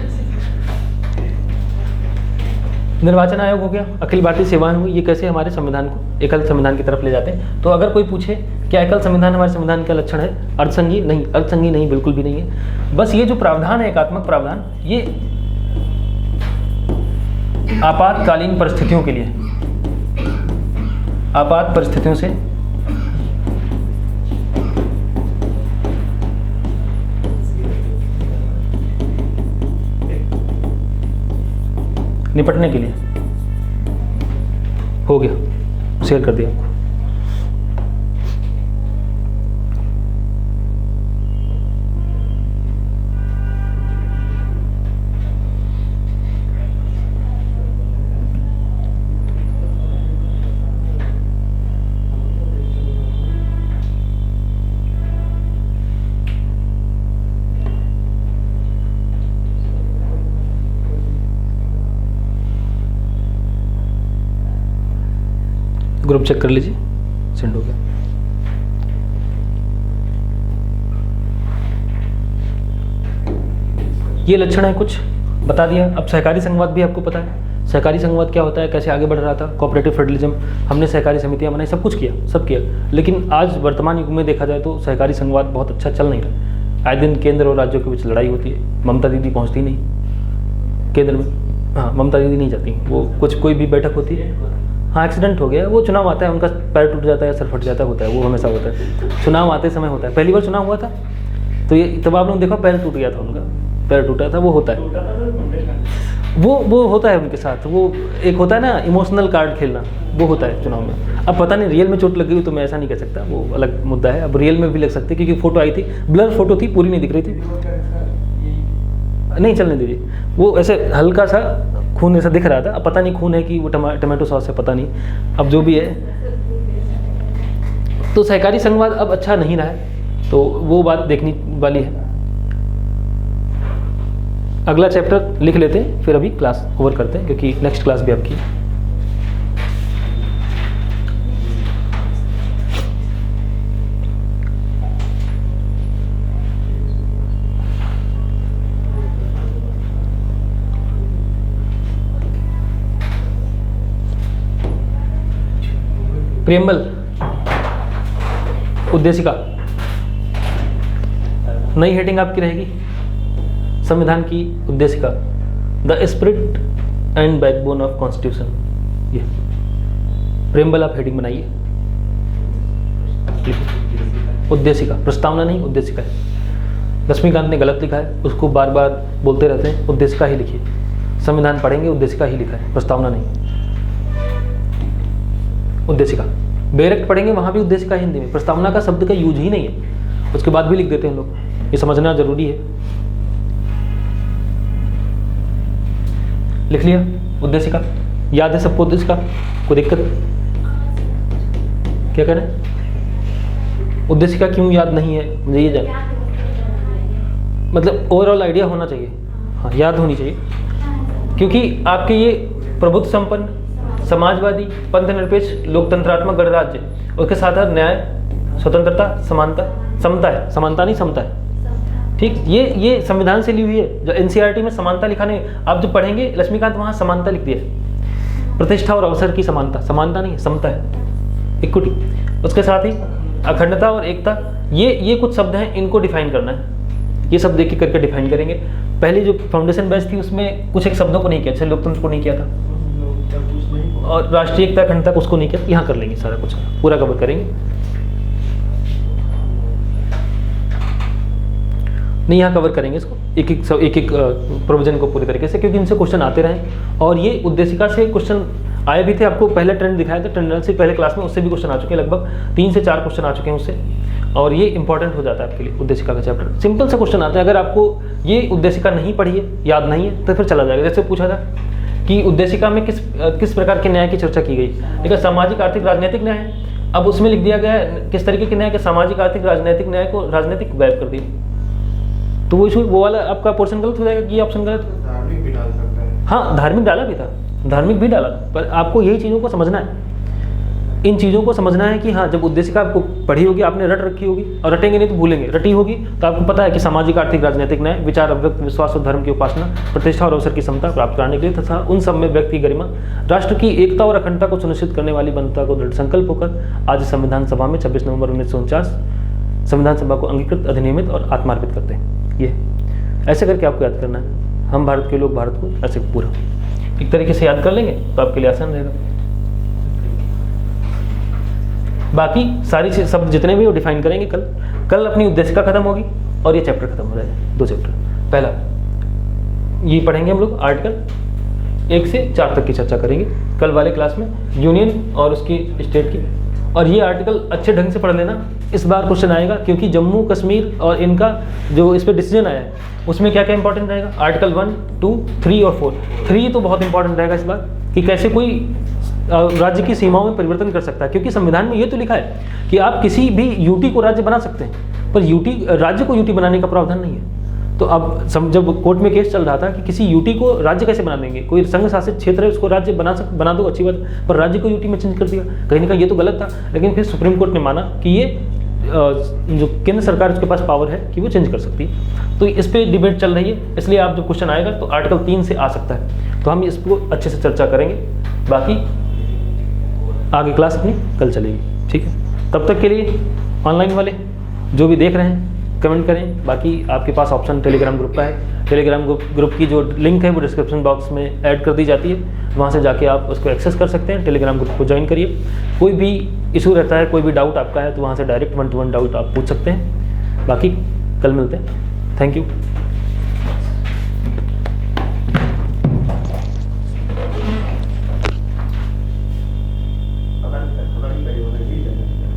S1: निर्वाचन आयोग हो गया, अखिल भारतीय सेवाएं हुई, ये कैसे हमारे संविधान को एकल संविधान की तरफ ले जाते हैं। तो अगर कोई पूछे क्या एकल संविधान हमारे संविधान का लक्षण है, अर्थसंघीय नहीं, अर्थसंघीय नहीं, बिल्कुल भी नहीं है। बस ये जो प्रावधान है, एकात्मक प्रावधान, ये आपातकालीन परिस्थितियों के लिए, आपात परिस्थितियों से निपटने के लिए हो गया, शेयर कर दिया आपको। ग्रुप चेक कर लीजिए, सेंड हो गया। ये लक्षण है, कुछ बता दिया। अब सहकारी संघवाद भी आपको पता है, सहकारी संघवाद क्या होता है, कैसे आगे बढ़ रहा था, कोऑपरेटिव फेडरलिज्म, हमने सहकारी समितियां बनाई, सब कुछ किया, सब किया। लेकिन आज वर्तमान युग में देखा जाए तो सहकारी संघवाद बहुत अच्छा चल नहीं रहा। आए दिन केंद्र और राज्यों के बीच लड़ाई होती है, ममता दीदी पहुँचती नहीं केंद्र में, हाँ ममता दीदी नहीं जाती, वो कुछ कोई भी बैठक होती है, हाँ एक्सीडेंट हो गया, वो चुनाव आता है, उनका पैर टूट जाता है, सर फट जाता है, होता है, वो हमेशा होता है, चुनाव आते समय होता है। पहली बार चुनाव हुआ था तो ये तब आप लोगों ने देखा पैर टूट गया था उनका, पैर टूटा था, वो होता है,
S3: टूटा था तो contest
S1: वो होता है उनके साथ। वो एक होता है ना इमोशनल कार्ड खेलना, वो होता है चुनाव में। अब पता नहीं रियल में चोट लग गई तो मैं ऐसा नहीं कह सकता, वो अलग मुद्दा है। अब रियल में भी लग सकती है क्योंकि फोटो आई थी, ब्लर फोटो थी, पूरी नहीं दिख रही थी। नहीं चलने दीजिए, वो ऐसे हल्का सा खून ऐसा दिख रहा था, अब पता नहीं खून है कि वो टमाटो सॉस है, पता नहीं, अब जो भी है। तो सहकारी संघवाद अब अच्छा नहीं रहा है, तो वो बात देखने वाली है। अगला चैप्टर लिख लेते हैं, फिर अभी क्लास ओवर करते हैं क्योंकि नेक्स्ट क्लास भी आपकी है। प्रियम्बल, उद्देशिका, नई हेडिंग आपकी रहेगी संविधान की उद्देशिका, the spirit and backbone of constitution. ये प्रियम्बल आप हेडिंग बनाइए, उद्देशिका, प्रस्तावना नहीं उद्देशिका है। लक्ष्मीकांत ने गलत लिखा है, उसको बार बार बोलते रहते हैं, उद्देशिका ही लिखिए। संविधान पढ़ेंगे उद्देशिका ही लिखा है, प्रस्तावना नहीं। उद्देशिका, बेरेक्ट पढ़ेंगे वहां भी उद्देशिका हिंदी में, प्रस्तावना का शब्द का यूज ही नहीं है, उसके बाद भी लिख देते हैं लोग, ये समझना जरूरी है। लिख लिया उद्देशिका, याद है सबको उद्देशिका, कोई दिक्कत? क्या कह रहे हैं? उद्देशिका क्यों याद नहीं है मुझे ये जान, मतलब ओवरऑल आइडिया होना चाहिए, हाँ याद होनी चाहिए, क्योंकि आपके ये प्रभुत्व संपन्न, समाजवादी, पंथनिरपेक्ष, लोकतंत्रात्मक गणराज्य, उसके साथ न्याय, स्वतंत्रता, समानता, समता है, समानता नहीं समता है, ठीक। ये संविधान से ली हुई है। जो एनसीईआरटी में समानता लिखा नहीं, आप जो पढ़ेंगे लक्ष्मीकांत वहां समानता लिख दिया, प्रतिष्ठा और अवसर की समानता, समानता नहीं समता है, इक्विटी। उसके साथ ही अखंडता और एकता, ये कुछ शब्द हैं, इनको डिफाइन करना है, ये सब एक करके डिफाइन करेंगे। पहली जो फाउंडेशन बैच थी उसमें कुछ एक शब्दों को नहीं किया, जैसे लोकतंत्र को नहीं किया था, और राष्ट्रीय एकता अखंडता को उसको नहीं किया, यहाँ कर लेंगे, सारा कुछ पूरा कवर करेंगे। नहीं यहाँ कवर करेंगे इसको, एक एक प्रोविजन को पूरी तरीके से, क्योंकि इनसे क्वेश्चन आते रहे और ये उद्देशिका से क्वेश्चन आए भी थे। आपको पहले ट्रेंड दिखाया था, ट्रेंड से पहले क्लास में, उससे भी क्वेश्चन आ चुके हैं, लगभग 3 से 4 क्वेश्चन आ चुके हैं उससे, और ये इंपॉर्टेंट हो जाता है आपके लिए। उद्देशिका का चैप्टर सिंपल सा क्वेश्चन आता है, अगर आपको ये उद्देशिका नहीं पढ़ी है, याद नहीं है, तो फिर चला जाएगा। जैसे पूछा था कि उद्देशिका में किस प्रकार के न्याय की चर्चा की गई, देखा सामाजिक आर्थिक राजनीतिक न्याय है, अब उसमें लिख दिया गया है किस तरीके के न्याय के, सामाजिक आर्थिक राजनीतिक न्याय को राजनीतिक गायब कर दिया, तो वो वाला आपका पोर्शन गलत हो जाएगा कि ये ऑप्शन गलत।
S2: धार्मिक भी डाल सकता है,
S1: हाँ धार्मिक डाला भी था, धार्मिक भी डाला, पर आपको यही चीज़ों को समझना है, इन चीज़ों को समझना है कि हाँ जब उद्देशिका आपको पढ़ी होगी, आपने रट रखी होगी, और रटेंगे नहीं तो भूलेंगे, रटी होगी तो आपको पता है कि सामाजिक आर्थिक राजनीतिक न्याय, विचार अभिव्यक्त, विश्वास और धर्म की उपासना, प्रतिष्ठा और अवसर की समता प्राप्त कराने के लिए तथा उन सब में व्यक्ति गरिमा, राष्ट्र की एकता और अखंडता को सुनिश्चित करने वाली बनता को दृढ़ संकल्प होकर आज संविधान सभा में 26 नवंबर 1949 संविधान सभा को अंगीकृत, अधिनियमित और आत्मार्पित करते हैं। ये ऐसे करके आपको याद करना है, हम भारत के लोग भारत को, ऐसे पूरा एक तरीके से याद कर लेंगे तो आपके लिए आसान रहेगा। बाकी सारी शब्द जितने भी वो डिफाइन करेंगे कल अपनी उद्देशिका खत्म होगी और ये चैप्टर खत्म हो जाएगा, 2 चैप्टर। पहला ये पढ़ेंगे हम लोग, आर्टिकल 1 से 4 तक की चर्चा करेंगे कल वाले क्लास में, यूनियन और उसकी स्टेट की। और ये आर्टिकल अच्छे ढंग से पढ़ लेना, इस बार क्वेश्चन आएगा, क्योंकि जम्मू कश्मीर और इनका जो इस पर डिसीजन आया है उसमें क्या क्या इंपॉर्टेंट रहेगा, आर्टिकल 1, 2, 3 और 4। 3 तो बहुत इंपॉर्टेंट रहेगा इस बार, कि कैसे कोई राज्य की सीमाओं में परिवर्तन कर सकता है, क्योंकि संविधान में ये तो लिखा है कि आप किसी भी यूटी को राज्य बना सकते हैं, पर राज्य को यूटी बनाने का प्रावधान नहीं है। तो अब जब कोर्ट में केस चल रहा था कि किसी यूटी को राज्य कैसे बना देंगे, कोई संघ शासित क्षेत्र है उसको राज्य बना दो, अच्छी बात, पर राज्य को यूटी में चेंज कर दिया, कहीं ना कहीं ये तो गलत था। लेकिन फिर सुप्रीम कोर्ट ने माना कि ये जो केंद्र सरकार उसके पास पावर है कि वो चेंज कर सकती है। तो इस पर डिबेट चल रही है, इसलिए आप जब क्वेश्चन आएगा तो आर्टिकल 3 से आ सकता है, तो हम इसको अच्छे से चर्चा करेंगे। बाकी आगे क्लास अपनी कल चलेगी, ठीक है। तब तक के लिए ऑनलाइन वाले जो भी देख रहे हैं कमेंट करें। बाकी आपके पास ऑप्शन टेलीग्राम ग्रुप का है। टेलीग्राम ग्रुप की जो लिंक है वो डिस्क्रिप्शन बॉक्स में ऐड कर दी जाती है, वहाँ से जाके आप उसको एक्सेस कर सकते हैं। टेलीग्राम ग्रुप को ज्वाइन करिए। कोई भी इशू रहता है, कोई भी डाउट आपका है तो वहाँ से डायरेक्ट 1-to-1 डाउट आप पूछ सकते हैं। बाकी कल मिलते हैं। Thank you.